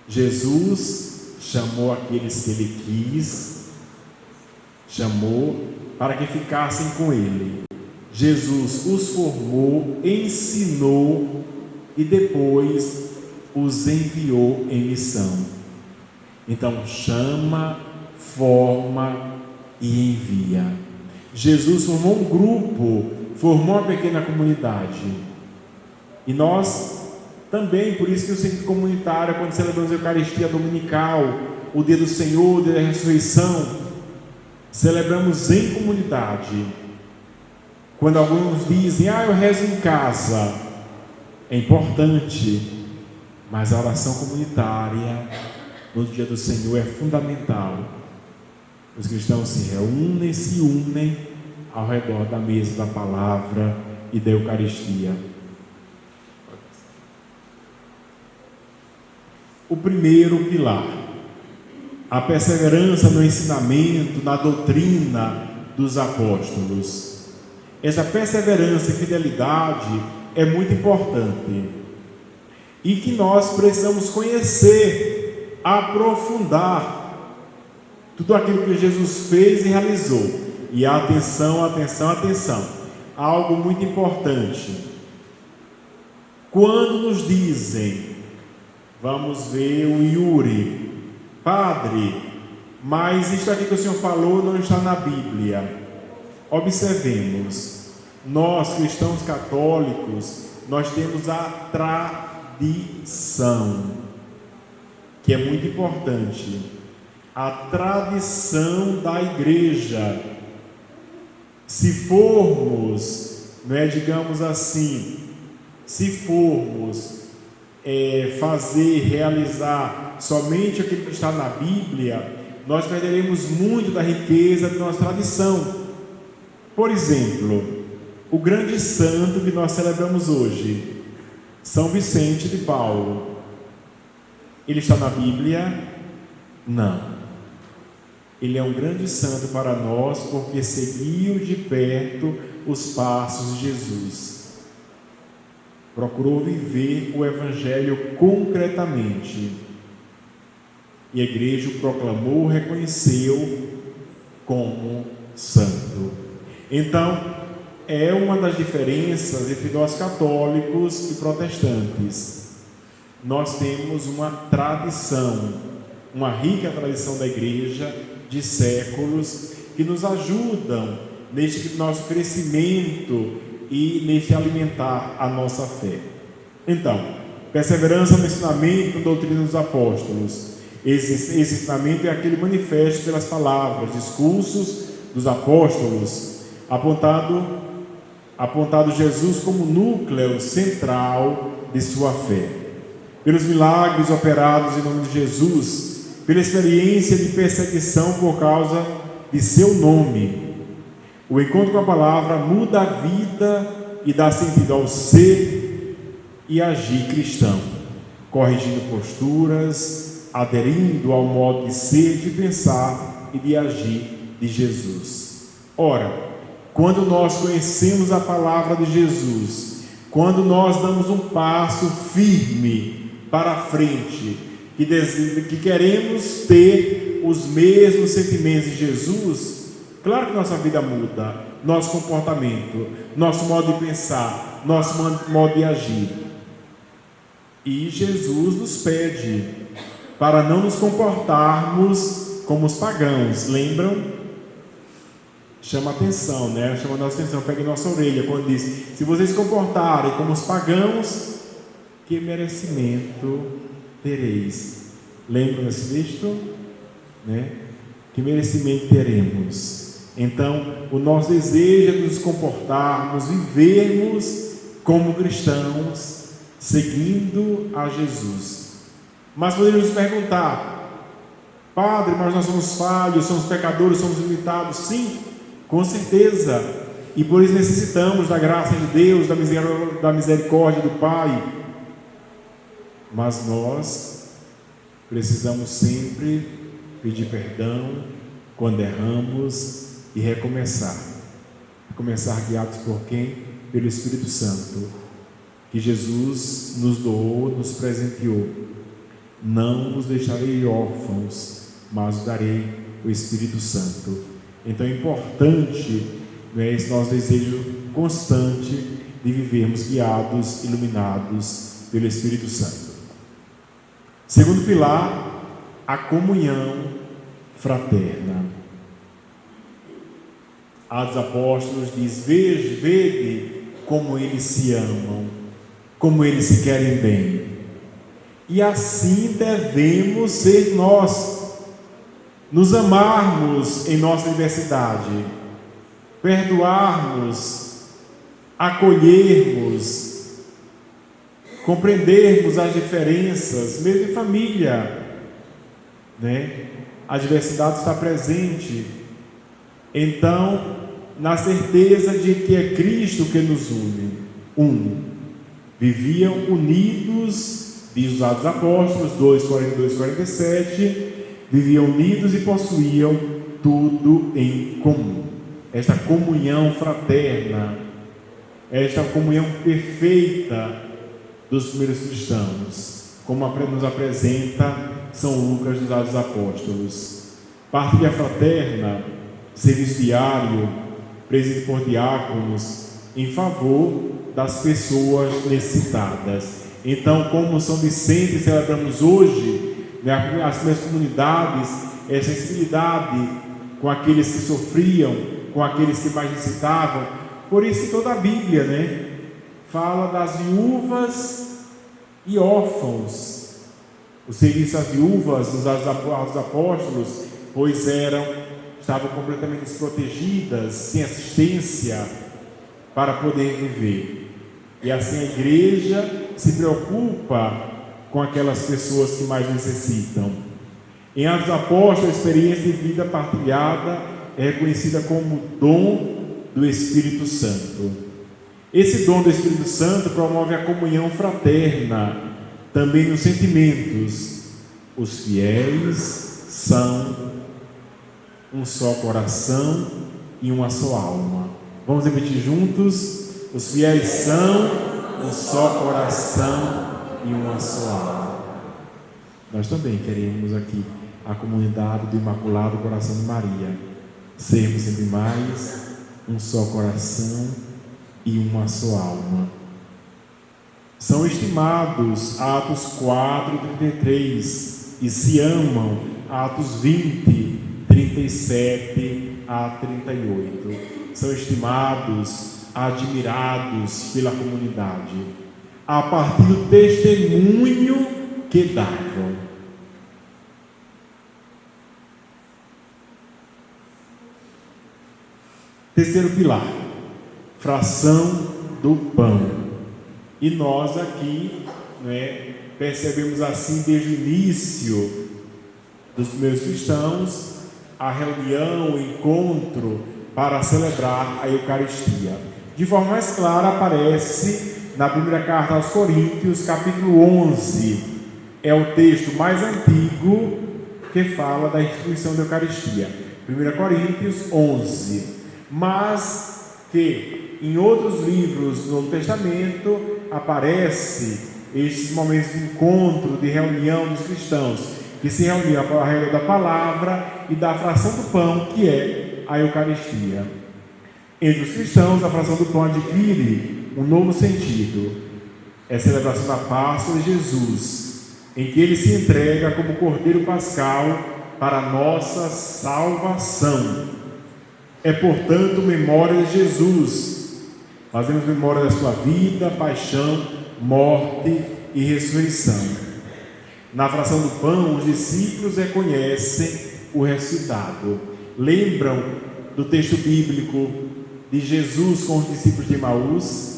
[SPEAKER 1] Jesus chamou aqueles que ele quis, chamou para que ficassem com ele. Jesus os formou, ensinou e depois os enviou em missão. Então chama, forma e envia. Jesus formou um grupo, formou uma pequena comunidade. E nós também, por isso que o centro comunitário, quando celebramos a Eucaristia Dominical, o dia do Senhor, o dia da ressurreição, celebramos em comunidade. Quando alguns dizem, eu rezo em casa, é importante, mas a oração comunitária no dia do Senhor é fundamental. Os cristãos se reúnem, se unem ao redor da mesa da palavra e da Eucaristia. O primeiro pilar, a perseverança no ensinamento, na doutrina dos apóstolos. Essa perseverança e fidelidade é muito importante e que nós precisamos conhecer, aprofundar tudo aquilo que Jesus fez e realizou. E atenção, atenção, atenção, algo muito importante. Quando nos dizem, vamos ver o Yuri, padre, mas isto aqui que o senhor falou não está na Bíblia. Observemos, nós cristãos católicos, nós temos a tradição, que é muito importante, a tradição da igreja. Se formos, digamos assim, se formos fazer, realizar somente aquilo que está na Bíblia, nós perderemos muito da riqueza da nossa tradição. Por exemplo, o grande santo que nós celebramos hoje, São Vicente de Paulo, ele está na Bíblia? Não. Ele é um grande santo para nós porque seguiu de perto os passos de Jesus. Procurou viver o Evangelho concretamente. E a igreja o proclamou, reconheceu como santo. Então, é uma das diferenças entre nós católicos e protestantes. Nós temos uma tradição, uma rica tradição da igreja de séculos que nos ajudam neste nosso crescimento e neste alimentar a nossa fé. Então, perseverança no ensinamento, na doutrina dos apóstolos. Esse ensinamento é aquele manifesto pelas palavras, discursos dos apóstolos, apontado Jesus como núcleo central de sua fé. Pelos milagres operados em nome de Jesus, pela experiência de perseguição por causa de seu nome. O encontro com a palavra muda a vida e dá sentido ao ser e agir cristão, corrigindo posturas, aderindo ao modo de ser, de pensar e de agir de Jesus. Ora, quando nós conhecemos a palavra de Jesus, quando nós damos um passo firme para frente, que queremos ter os mesmos sentimentos de Jesus, claro que nossa vida muda, nosso comportamento, nosso modo de pensar, nosso modo de agir. E Jesus nos pede para não nos comportarmos como os pagãos, lembram? Chama atenção, chama a nossa atenção, pega em nossa orelha quando diz: se vocês se comportarem como os pagãos, que merecimento tereis? Lembram desse texto? Que merecimento teremos? Então, o nosso desejo é nos comportarmos, vivermos como cristãos, seguindo a Jesus. Mas poderíamos perguntar: padre, mas nós somos falhos, somos pecadores, somos limitados? Sim, com certeza, e por isso necessitamos da graça de Deus, da misericórdia do Pai, mas nós precisamos sempre pedir perdão quando erramos e recomeçar. Começar guiados por quem? Pelo Espírito Santo, que Jesus nos doou, nos presenteou. Não vos deixarei órfãos, mas vos darei o Espírito Santo. Então é importante, esse nosso desejo constante de vivermos guiados, iluminados pelo Espírito Santo. Segundo pilar, a comunhão fraterna. Atos Apóstolos diz: vede como eles se amam, como eles se querem bem. E assim devemos ser nós, nos amarmos em nossa diversidade, perdoarmos, acolhermos, compreendermos as diferenças, mesmo em família, A diversidade está presente. Então, na certeza de que é Cristo que nos une. Viviam unidos, diz os Atos Apóstolos 2:42-47, viviam unidos e possuíam tudo em comum. Esta comunhão fraterna, esta comunhão perfeita dos primeiros cristãos, como nos apresenta São Lucas dos Atos Apóstolos. Partilha fraterna, serviço diário, presidido por diáconos, em favor das pessoas necessitadas. Então, como São Vicente celebramos hoje, as minhas comunidades, essa sensibilidade com aqueles que sofriam, com aqueles que mais necessitavam. Por isso que toda a Bíblia, fala das viúvas e órfãos. O serviço às viúvas, nos Atos Apóstolos, pois estavam completamente desprotegidas, sem assistência para poder viver. E assim a igreja se preocupa com aquelas pessoas que mais necessitam. Em Atos Apóstolos, a experiência de vida partilhada é reconhecida como dom do Espírito Santo. Esse dom do Espírito Santo promove a comunhão fraterna, também nos sentimentos. Os fiéis são um só coração e uma só alma. Vamos repetir juntos? Os fiéis são um só coração e uma só alma. Nós também queremos aqui a comunidade do Imaculado Coração de Maria, sermos sempre mais um só coração e uma só alma. São estimados Atos 4:33 e se amam Atos 20:37-38. São estimados, admirados pela comunidade, a partir do testemunho que davam. Terceiro pilar, fração do pão. E nós aqui, percebemos assim desde o início dos primeiros cristãos, a reunião, o encontro para celebrar a Eucaristia. De forma mais clara aparece na primeira carta aos Coríntios, capítulo 11. É o texto mais antigo que fala da instituição da Eucaristia. 1 Coríntios 11. Mas que em outros livros do Novo Testamento aparece estes momentos de encontro, de reunião dos cristãos, que se reuniam para a reunião da palavra e da fração do pão, que é a Eucaristia. Entre os cristãos, a fração do pão adquire um novo sentido. É a celebração da Páscoa de Jesus, em que ele se entrega como Cordeiro Pascal para a nossa salvação. É, portanto, memória de Jesus. Fazemos memória da sua vida, paixão, morte e ressurreição. Na fração do pão, os discípulos reconhecem o ressuscitado. Lembram do texto bíblico de Jesus com os discípulos de Emaús?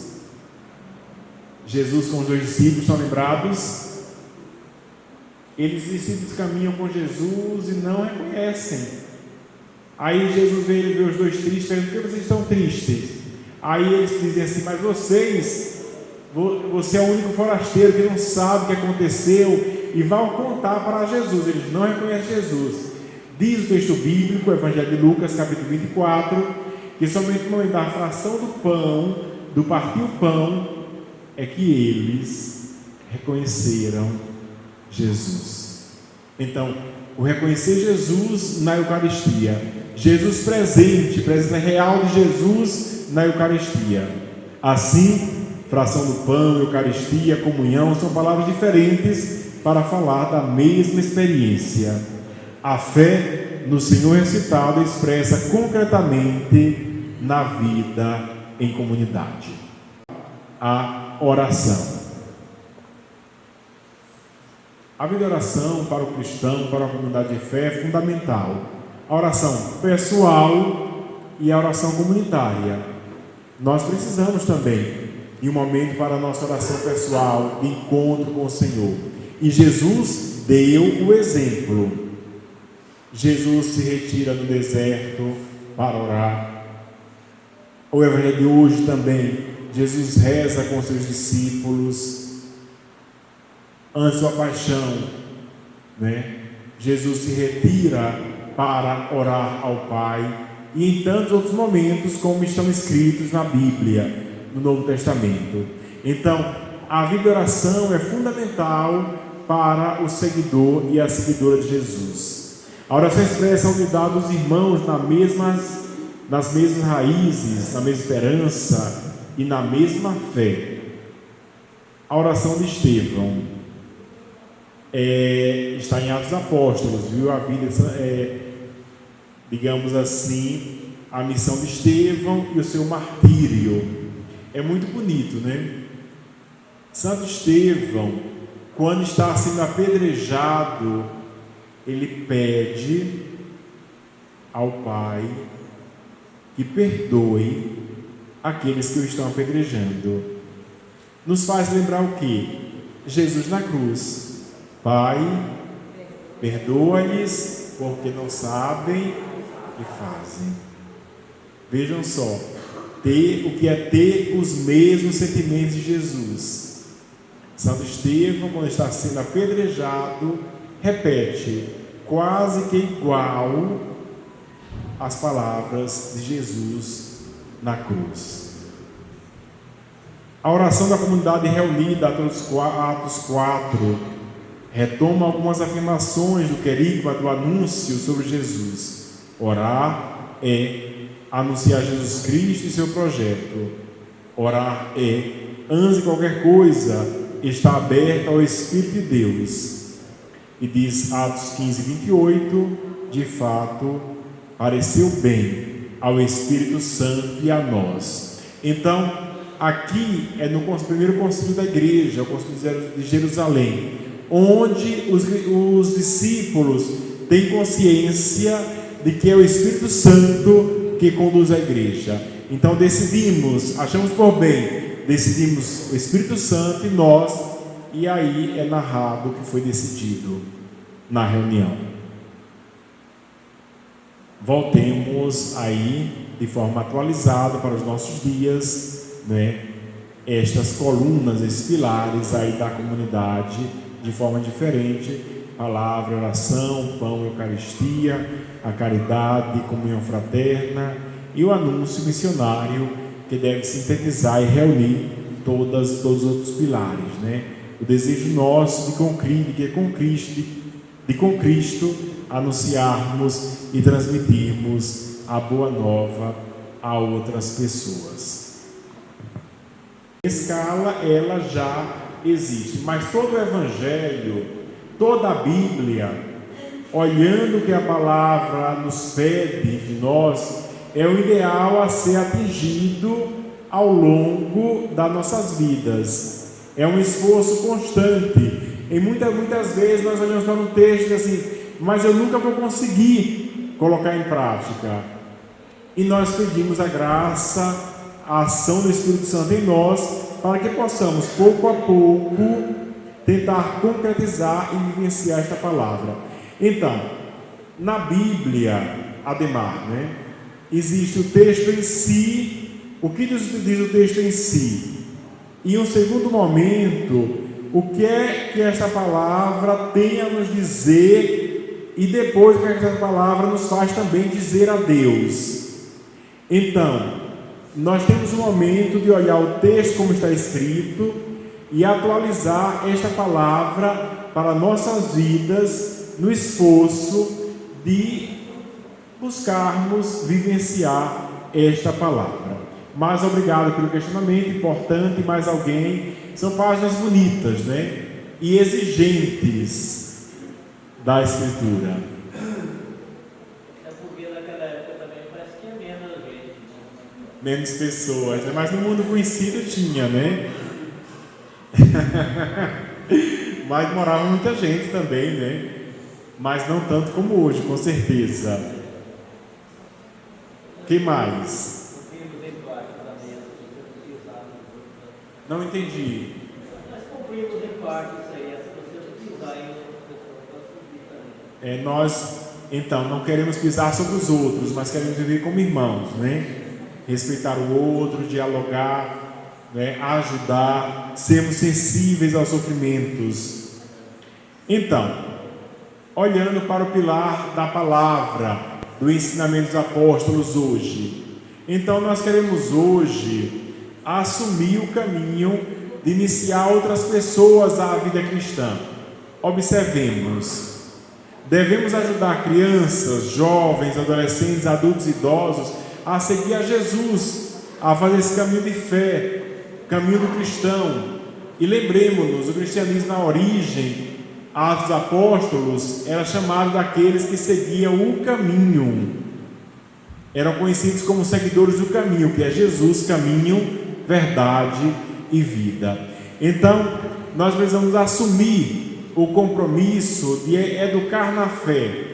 [SPEAKER 1] Jesus com os dois discípulos, estão lembrados? Eles, os discípulos, caminham com Jesus e não reconhecem. Aí Jesus vê os dois tristes, pergunta: por que vocês estão tristes? Aí eles dizem assim: mas vocês Você é o único forasteiro que não sabe o que aconteceu e vai contar para Jesus. Eles não reconhecem Jesus. Diz o texto bíblico, o Evangelho de Lucas, capítulo 24, que somente no momento da fração do pão, do partir o pão, é que eles reconheceram Jesus. Então, o reconhecer Jesus na Eucaristia, Jesus presente, presença real de Jesus na Eucaristia. Assim, fração do pão, Eucaristia, comunhão, são palavras diferentes para falar da mesma experiência. A fé no Senhor ressuscitado expressa concretamente na vida em comunidade. A oração. A vida de oração para o cristão, para a comunidade de fé, é fundamental. A oração pessoal e a oração comunitária. Nós precisamos também de um momento para a nossa oração pessoal, de encontro com o Senhor. E Jesus deu o exemplo. Jesus se retira no deserto para orar. O Evangelho de hoje também, Jesus reza com seus discípulos. Antes da paixão, Jesus se retira para orar ao Pai. E em tantos outros momentos, como estão escritos na Bíblia, no Novo Testamento. Então, a vida de oração é fundamental para o seguidor e a seguidora de Jesus. A oração expressa a unidade dos irmãos nas mesmas raízes, na mesma esperança e na mesma fé. A oração de Estevão está em Atos dos Apóstolos, viu? A vida, digamos assim, a missão de Estevão e o seu martírio. É muito bonito, né? Santo Estevão, quando está sendo apedrejado, ele pede ao Pai que perdoe aqueles que o estão apedrejando. Nos faz lembrar o quê? Jesus na cruz. Pai, perdoa-lhes, porque não sabem o que fazem. Vejam só, o que é ter os mesmos sentimentos de Jesus. Santo Estevão, quando está sendo apedrejado, repete, quase que igual as palavras de Jesus na cruz. A oração da comunidade reunida, Atos 4, retoma algumas afirmações do querigma, do anúncio sobre Jesus. Orar é anunciar Jesus Cristo e seu projeto. Orar é, antes de qualquer coisa, estar aberto ao Espírito de Deus. E diz Atos 15, 28, de fato, pareceu bem ao Espírito Santo e a nós. Então, aqui é no primeiro concílio da igreja, o concílio de Jerusalém, onde os discípulos têm consciência de que é o Espírito Santo que conduz a igreja. Então achamos por bem, decidimos o Espírito Santo e nós, e aí é narrado o que foi decidido na reunião. Voltemos aí de forma atualizada para os nossos dias, estas colunas, esses pilares aí da comunidade, de forma diferente: palavra, oração, pão, Eucaristia, a caridade, comunhão fraterna e o anúncio missionário, que deve sintetizar e reunir todos os outros pilares, O desejo nosso de com Cristo anunciarmos e transmitirmos a boa nova a outras pessoas. A escala, ela já existe, mas todo o Evangelho, toda a Bíblia, olhando o que a palavra nos pede de nós, é o ideal a ser atingido ao longo das nossas vidas. É um esforço constante. E muitas vezes nós olhamos para um texto assim, mas eu nunca vou conseguir colocar em prática. E nós pedimos a graça, a ação do Espírito Santo em nós, para que possamos, pouco a pouco, tentar concretizar e vivenciar esta palavra. Então, na Bíblia, Ademar, existe o texto em si. O que diz o texto em si? E um segundo momento, o que é que esta palavra tem a nos dizer, e depois o que esta palavra nos faz também dizer a Deus. Então, nós temos um momento de olhar o texto como está escrito e atualizar esta palavra para nossas vidas no esforço de buscarmos vivenciar esta palavra. Mas obrigado pelo questionamento, importante. Mais alguém? São páginas bonitas, né? E exigentes da Escritura.
[SPEAKER 4] É porque naquela época também parece que é menos gente.
[SPEAKER 1] Menos pessoas, né? Mas no mundo conhecido tinha, né? Mas morava muita gente também, né? Mas não tanto como hoje, com certeza. Que mais? Não entendi.
[SPEAKER 4] Nós cumprimos em parte isso aí, se você pisar em outras pessoas, vai subir também.
[SPEAKER 1] Nós, então, não queremos pisar sobre os outros, mas queremos viver como irmãos, né? Respeitar o outro, dialogar, né? Ajudar, sermos sensíveis aos sofrimentos. Então, olhando para o pilar da palavra, do ensinamento dos apóstolos hoje. Então, nós queremos hoje assumir o caminho de iniciar outras pessoas à vida cristã. Observemos. Devemos ajudar crianças, jovens, adolescentes, adultos e idosos a seguir a Jesus, a fazer esse caminho de fé, caminho do cristão. E lembremos-nos, o cristianismo na origem, Atos dos Apóstolos, era chamado daqueles que seguiam o caminho. Eram conhecidos como seguidores do caminho, que é Jesus, caminho, verdade e vida. Então, nós precisamos assumir o compromisso de educar na fé,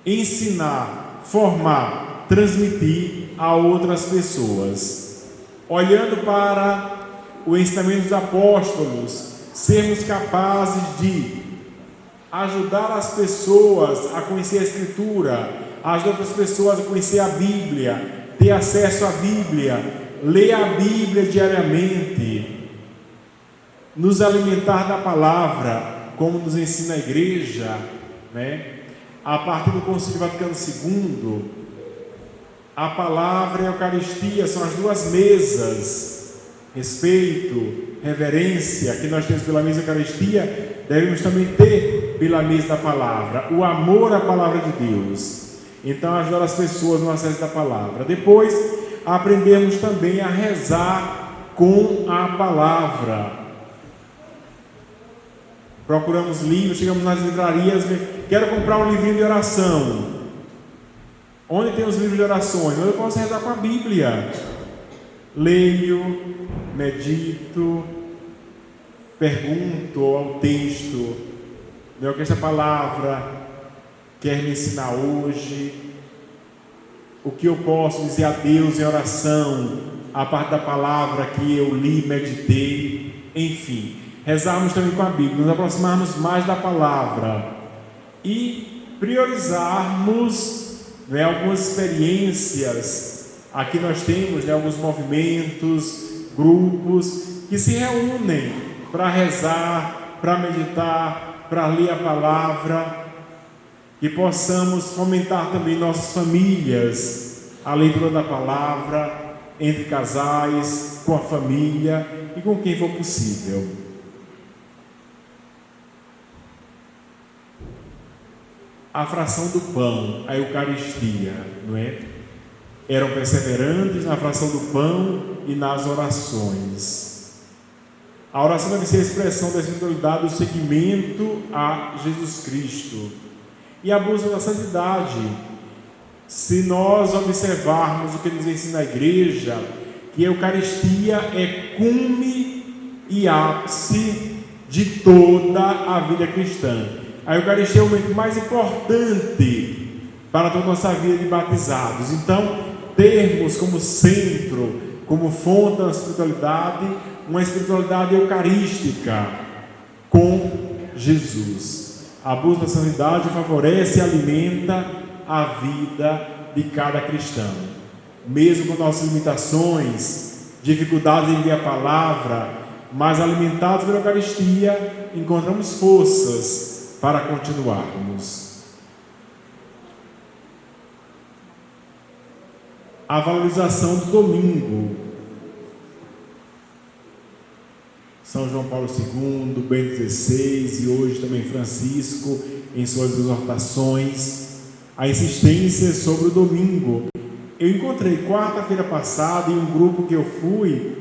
[SPEAKER 1] ensinar, formar, transmitir a outras pessoas. Olhando para o ensinamento dos apóstolos, sermos capazes de ajudar as pessoas a conhecer a Escritura, ajudar outras pessoas a conhecer a Bíblia, ter acesso à Bíblia, ler a Bíblia diariamente, nos alimentar da palavra, como nos ensina a igreja, né? A partir do Concílio Vaticano II, a palavra e a Eucaristia são as duas mesas. Respeito, reverência que nós temos pela mesa da Eucaristia, devemos também ter pela mesa da palavra, o amor à palavra de Deus. Então, ajudar as pessoas no acesso da palavra. Depois, aprendemos também a rezar com a palavra. Procuramos livros, chegamos nas livrarias, quero comprar um livrinho de oração. Onde tem os livros de orações? Onde eu posso rezar com a Bíblia. Leio, medito, pergunto ao texto, o que esta palavra quer me ensinar hoje, o que eu posso dizer a Deus em oração, a parte da palavra que eu li, meditei, enfim. Rezarmos também com a Bíblia, nos aproximarmos mais da palavra e priorizarmos, né, algumas experiências. Aqui nós temos, né, alguns movimentos, grupos que se reúnem para rezar, para meditar, para ler a palavra, que possamos fomentar também nossas famílias, a leitura da palavra, entre casais, com a família e com quem for possível. A fração do pão, a Eucaristia, não é? Eram perseverantes na fração do pão e nas orações. A oração deve ser a expressão da espiritualidade, do seguimento a Jesus Cristo e a busca da santidade. Se nós observarmos o que nos ensina a igreja, que a Eucaristia é cume e ápice de toda a vida cristã. A Eucaristia é o momento mais importante para toda a nossa vida de batizados. Então, termos como centro, como fonte da espiritualidade, uma espiritualidade eucarística com Jesus. A busca da santidade favorece e alimenta a vida de cada cristão. Mesmo com nossas limitações, dificuldades em ver a palavra, mas alimentados pela Eucaristia, encontramos forças para continuarmos. A valorização do domingo. São João Paulo II, Bento XVI e hoje também Francisco, em suas exortações, a insistência sobre o domingo. Eu encontrei quarta-feira passada, em um grupo que eu fui,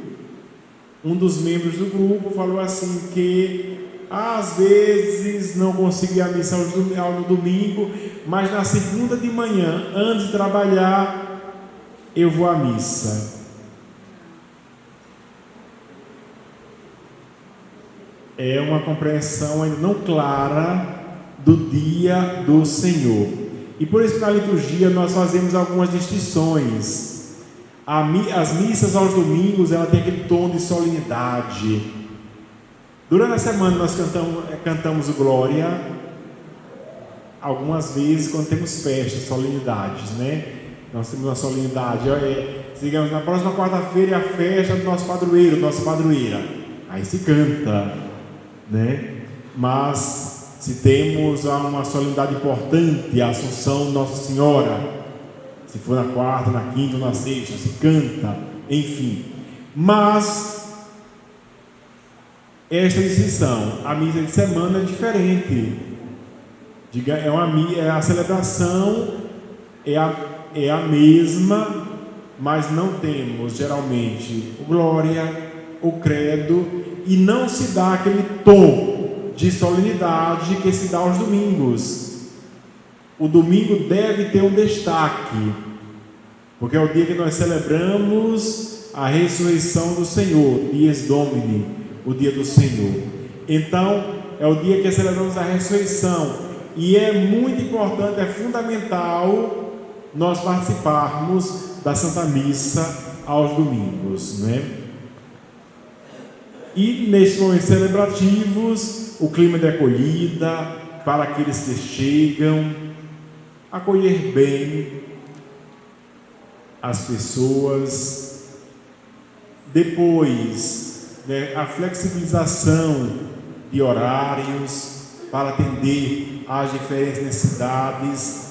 [SPEAKER 1] um dos membros do grupo falou assim que às vezes não consigo ir à missa no domingo, mas na segunda de manhã, antes de trabalhar, eu vou à missa. É uma compreensão ainda não clara do dia do Senhor. E por isso que na liturgia nós fazemos algumas distinções. As missas aos domingos, ela tem aquele tom de solenidade. Durante a semana nós cantamos o Glória, algumas vezes quando temos festas, solenidades, né? Nós temos uma solenidade, digamos, na próxima quarta-feira é a festa do nosso padroeiro, nossa padroeira. Aí se canta, né? Mas se temos uma solenidade importante, a Assunção de Nossa Senhora, se for na quarta, na quinta ou na sexta, se canta, enfim. Mas esta distinção, a missa de semana é diferente. A celebração é a mesma, mas não temos geralmente o Glória, o Credo, e não se dá aquele tom de solenidade que se dá aos domingos. O domingo deve ter um destaque, porque é o dia que nós celebramos a ressurreição do Senhor, Dies Domini, o dia do Senhor. Então, é o dia que celebramos a ressurreição, e é muito importante, é fundamental nós participarmos da Santa Missa aos domingos, né? E nestes momentos celebrativos, o clima de acolhida para aqueles que chegam, acolher bem as pessoas. Depois, né, a flexibilização de horários para atender às diferentes necessidades.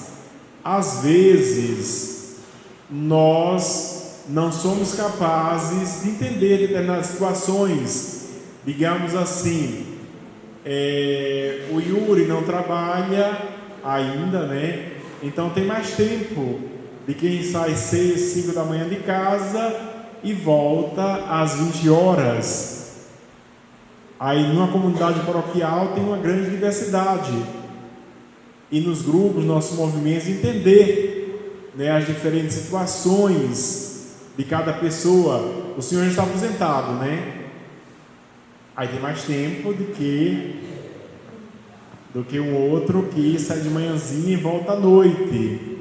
[SPEAKER 1] Às vezes, nós não somos capazes de entender determinadas situações. Digamos assim, o Yuri não trabalha ainda, né? Então tem mais tempo de quem sai 6, 5 da manhã de casa e volta às 20 horas. Aí numa comunidade paroquial tem uma grande diversidade. E nos grupos, nossos movimentos, entender, né, as diferentes situações de cada pessoa. O senhor já está aposentado, né? Aí tem mais tempo do que um outro que sai de manhãzinha e volta à noite.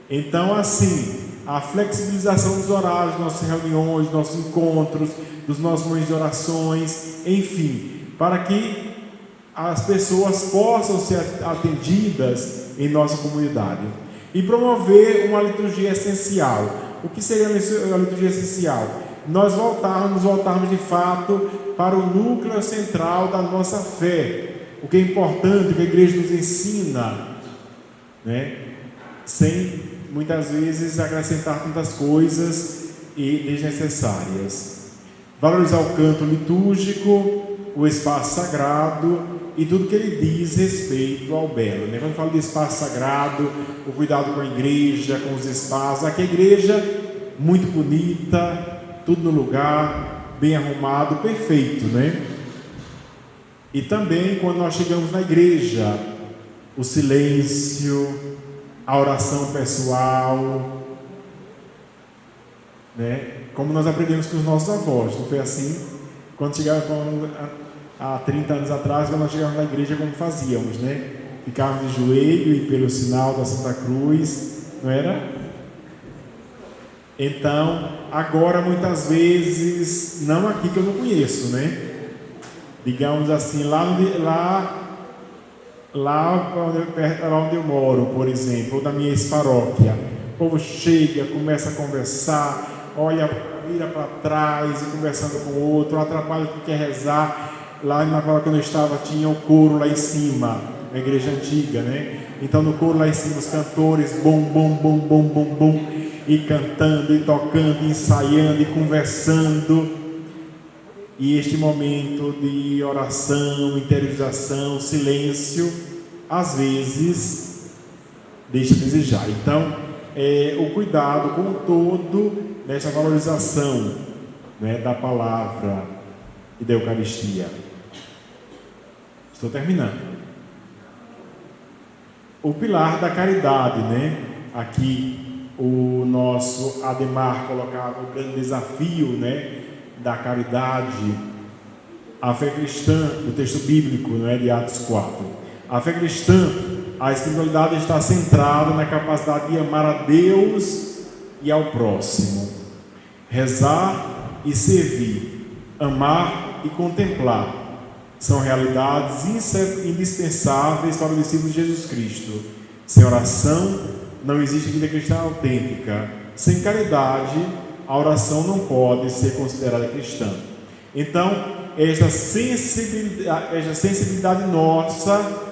[SPEAKER 1] Então, assim, a flexibilização dos horários, das nossas reuniões, dos nossos encontros, dos nossos momentos de orações, enfim, para que as pessoas possam ser atendidas em nossa comunidade. E promover uma liturgia essencial. O que seria a liturgia essencial? Nós voltarmos de fato para o núcleo central da nossa fé. O que é importante, o que a igreja nos ensina, né? Sem muitas vezes acrescentar tantas coisas e desnecessárias. Valorizar o canto litúrgico, o espaço sagrado e tudo que ele diz respeito ao belo, né? Quando falo de espaço sagrado, o cuidado com a igreja, com os espaços. Aqui a igreja muito bonita, tudo no lugar, bem arrumado, perfeito, né? E também quando nós chegamos na igreja, o silêncio, a oração pessoal, né? Como nós aprendemos com os nossos avós, não foi assim? Há 30 anos atrás, quando nós chegávamos na igreja, como fazíamos, né? Ficávamos de joelho e pelo sinal da Santa Cruz, não era? Então, agora muitas vezes, não aqui que eu não conheço, né? Digamos assim, perto lá onde eu moro, por exemplo, ou da minha ex-paróquia, o povo chega, começa a conversar, olha vira para trás e conversando com o outro, atrapalha quem quer rezar. Lá na paróquia que eu estava tinha o coro lá em cima, na igreja antiga, né? Então no coro lá em cima os cantores bom, bom, bom, bom, bom, bom, e cantando, e tocando, e ensaiando, e conversando. E este momento de oração, interiorização, silêncio, às vezes deixa a desejar. Então, o cuidado com o todo nessa valorização, né, da palavra e da Eucaristia. Estou terminando. O pilar da caridade, né? Aqui o nosso Ademar colocava o grande desafio, né, da caridade, a fé cristã, o texto bíblico, não é, de Atos 4. A fé cristã, a espiritualidade está centrada na capacidade de amar a Deus e ao próximo, rezar e servir, amar e contemplar. São realidades indispensáveis para o discípulo de Jesus Cristo. Sem oração, não existe vida cristã autêntica. Sem caridade, a oração não pode ser considerada cristã. Então, esta sensibilidade nossa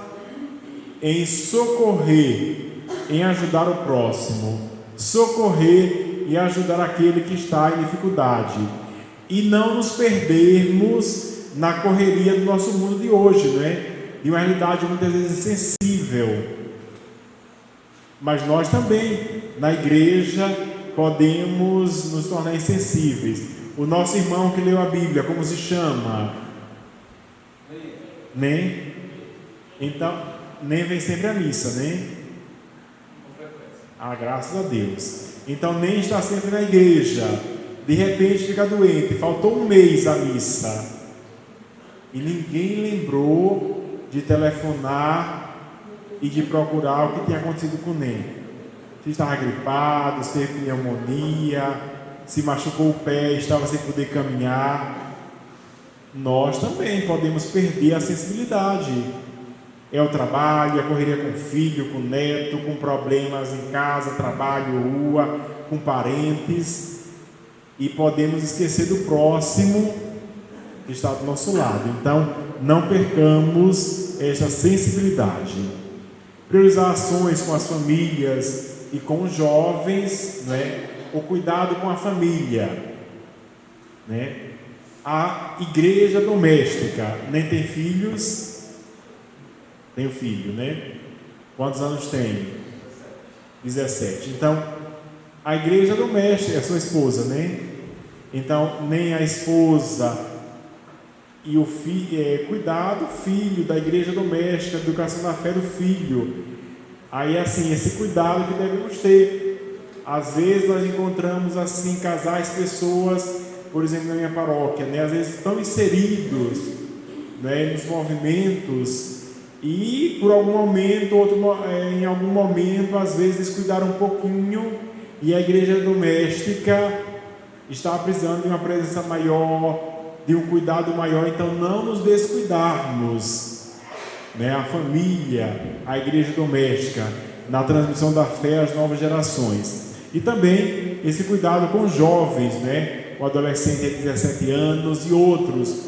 [SPEAKER 1] em socorrer, em ajudar o próximo, socorrer e ajudar aquele que está em dificuldade, e não nos perdermos na correria do nosso mundo de hoje, né? De uma realidade muitas vezes sensível. Mas nós também, na igreja, podemos nos tornar insensíveis. O nosso irmão que leu a Bíblia, como se chama? Nem? Então, nem vem sempre à missa, né? Ah, graças a Deus. Então, nem está sempre na igreja. De repente fica doente, faltou um mês à missa. E ninguém lembrou de telefonar e de procurar o que tinha acontecido com o Ney. Se estava gripado, se teve pneumonia, se machucou o pé, estava sem poder caminhar. Nós também podemos perder a sensibilidade. É o trabalho, a correria com o filho, com o neto, com problemas em casa, trabalho, rua, com parentes. E podemos esquecer do próximo que está do nosso lado. Então, não percamos essa sensibilidade. Priorizar ações com as famílias e com os jovens, né? O cuidado com a família, né? A igreja doméstica. Nem tem filhos? Tem o filho, né? Quantos anos tem? 17. Então, a igreja doméstica é a sua esposa, né? Então, nem a esposa e o filho, cuidar do filho, da igreja doméstica, educação da fé do filho. Aí assim, esse cuidado que devemos ter. Às vezes nós encontramos assim casais, pessoas, por exemplo na minha paróquia, né, às vezes estão inseridos, né, nos movimentos e por algum momento, em algum momento, às vezes descuidaram um pouquinho e a igreja doméstica está precisando de uma presença maior, de um cuidado maior. Então não nos descuidarmos, né? A família, a igreja doméstica, na transmissão da fé às novas gerações. E também esse cuidado com os jovens, né? O adolescente de 17 anos e outros.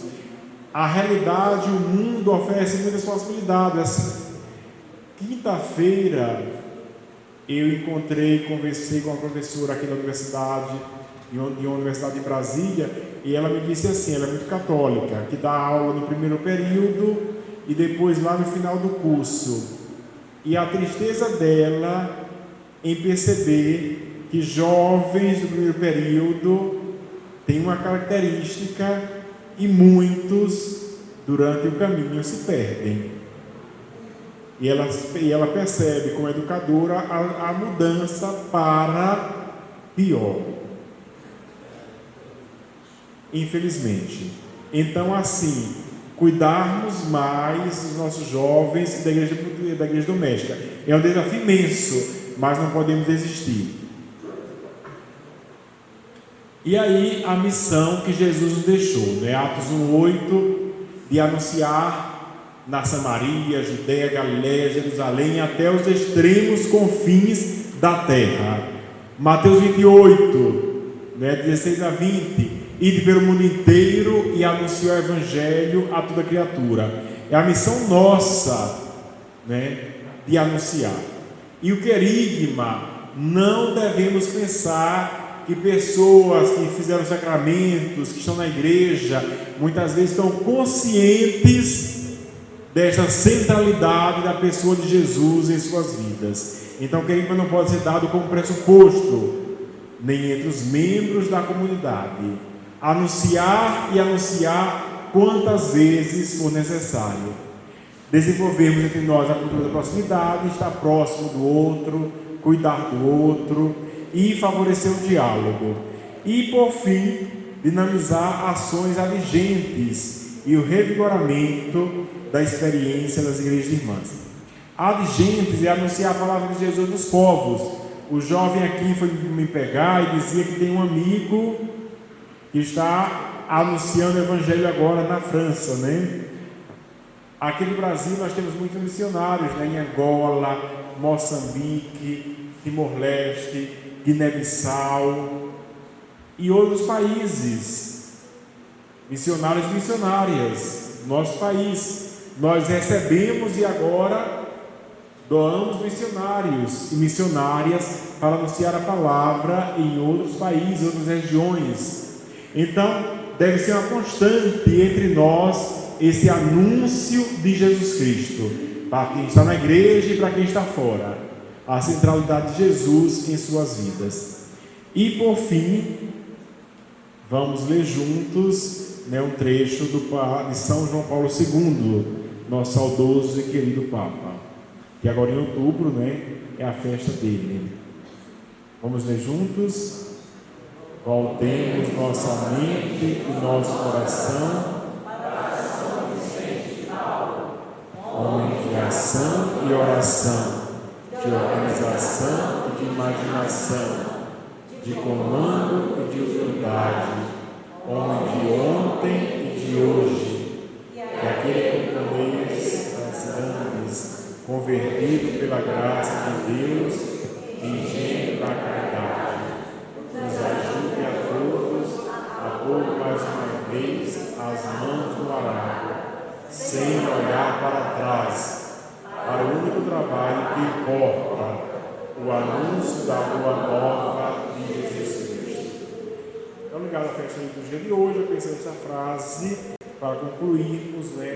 [SPEAKER 1] A realidade, o mundo oferece muitas possibilidades. Quinta-feira eu conversei com uma professora aqui da universidade, de uma universidade de Brasília, e ela me disse assim, ela é muito católica, que dá aula no primeiro período e depois lá no final do curso. E a tristeza dela em perceber que jovens do primeiro período têm uma característica e muitos durante o caminho se perdem. E ela percebe como educadora a mudança para pior. Infelizmente. Então, assim, cuidarmos mais dos nossos jovens e da igreja doméstica. É um desafio imenso, mas não podemos desistir. E aí, a missão que Jesus nos deixou, né? Atos 1:8, de anunciar na Samaria, Judeia, Galiléia, Jerusalém, até os extremos confins da terra. Mateus 28, né, 16 a 20, ide pelo mundo inteiro e anunciar o Evangelho a toda criatura. É a missão nossa, né, de anunciar. E o querigma, não devemos pensar que pessoas que fizeram sacramentos, que estão na igreja, muitas vezes estão conscientes desta centralidade da pessoa de Jesus em suas vidas. Então, o querigma não pode ser dado como pressuposto, nem entre os membros da comunidade. Anunciar e anunciar quantas vezes for necessário. Desenvolvermos entre nós a cultura da proximidade, estar próximo do outro, cuidar do outro e favorecer o diálogo. E, por fim, dinamizar ações adigentes e o revigoramento da experiência das igrejas irmãs. Adigentes é anunciar a palavra de Jesus nos povos. O jovem aqui foi me pegar e dizia que tem um amigo que está anunciando o Evangelho agora na França, né? Aqui no Brasil nós temos muitos missionários, né? Em Angola, Moçambique, Timor-Leste, Guiné-Bissau e outros países. Missionários e missionárias, nosso país. Nós recebemos e agora doamos missionários e missionárias para anunciar a palavra em outros países, outras regiões. Então, deve ser uma constante entre nós esse anúncio de Jesus Cristo, para quem está na igreja e para quem está fora, a centralidade de Jesus em suas vidas. E por fim, vamos ler juntos, né, um trecho de São João Paulo II, nosso saudoso e querido Papa, que agora em outubro, né, é a festa dele. Vamos ler juntos? Voltemos nossa mente e nosso coração, homens de ação e oração, de organização e de imaginação, de comando e de autoridade, homem de ontem e de hoje, e aquele companheiro das grandes, convertido pela graça de Deus e engenho da caridade. Nos ajude a todos a pôr mais uma vez as mãos no arado, sem olhar para trás, para o único trabalho que importa, o anúncio da boa nova de Jesus Cristo. Então, ligado à festa da liturgia de hoje, eu pensei nessa frase para concluirmos, né,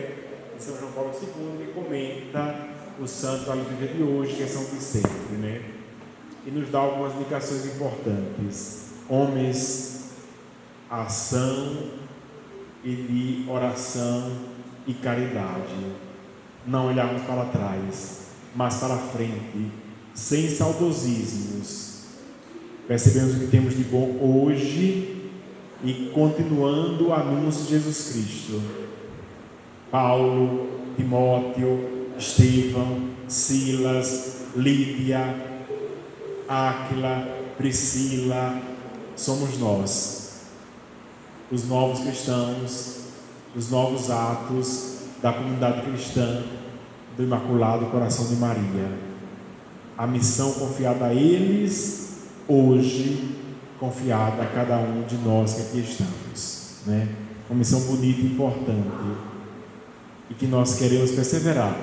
[SPEAKER 1] de São João Paulo II, que comenta o santo da liturgia de hoje, que é São Vicente, né? E nos dá algumas indicações importantes. Homens, ação e de oração e caridade. Não olharmos para trás, mas para frente, sem saudosismos. Percebemos o que temos de bom hoje e continuando o anúncio de Jesus Cristo. Paulo, Timóteo, Estevão, Silas, Lídia, Áquila, Priscila, somos nós, os novos cristãos, os novos atos da comunidade cristã do Imaculado Coração de Maria. A missão confiada a eles, hoje confiada a cada um de nós que aqui estamos, né? Uma missão bonita e importante, e que nós queremos perseverar,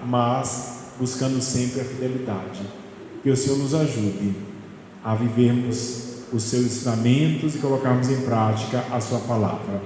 [SPEAKER 1] mas buscando sempre a fidelidade. Que o Senhor nos ajude a vivermos os seus ensinamentos e colocarmos em prática a sua palavra.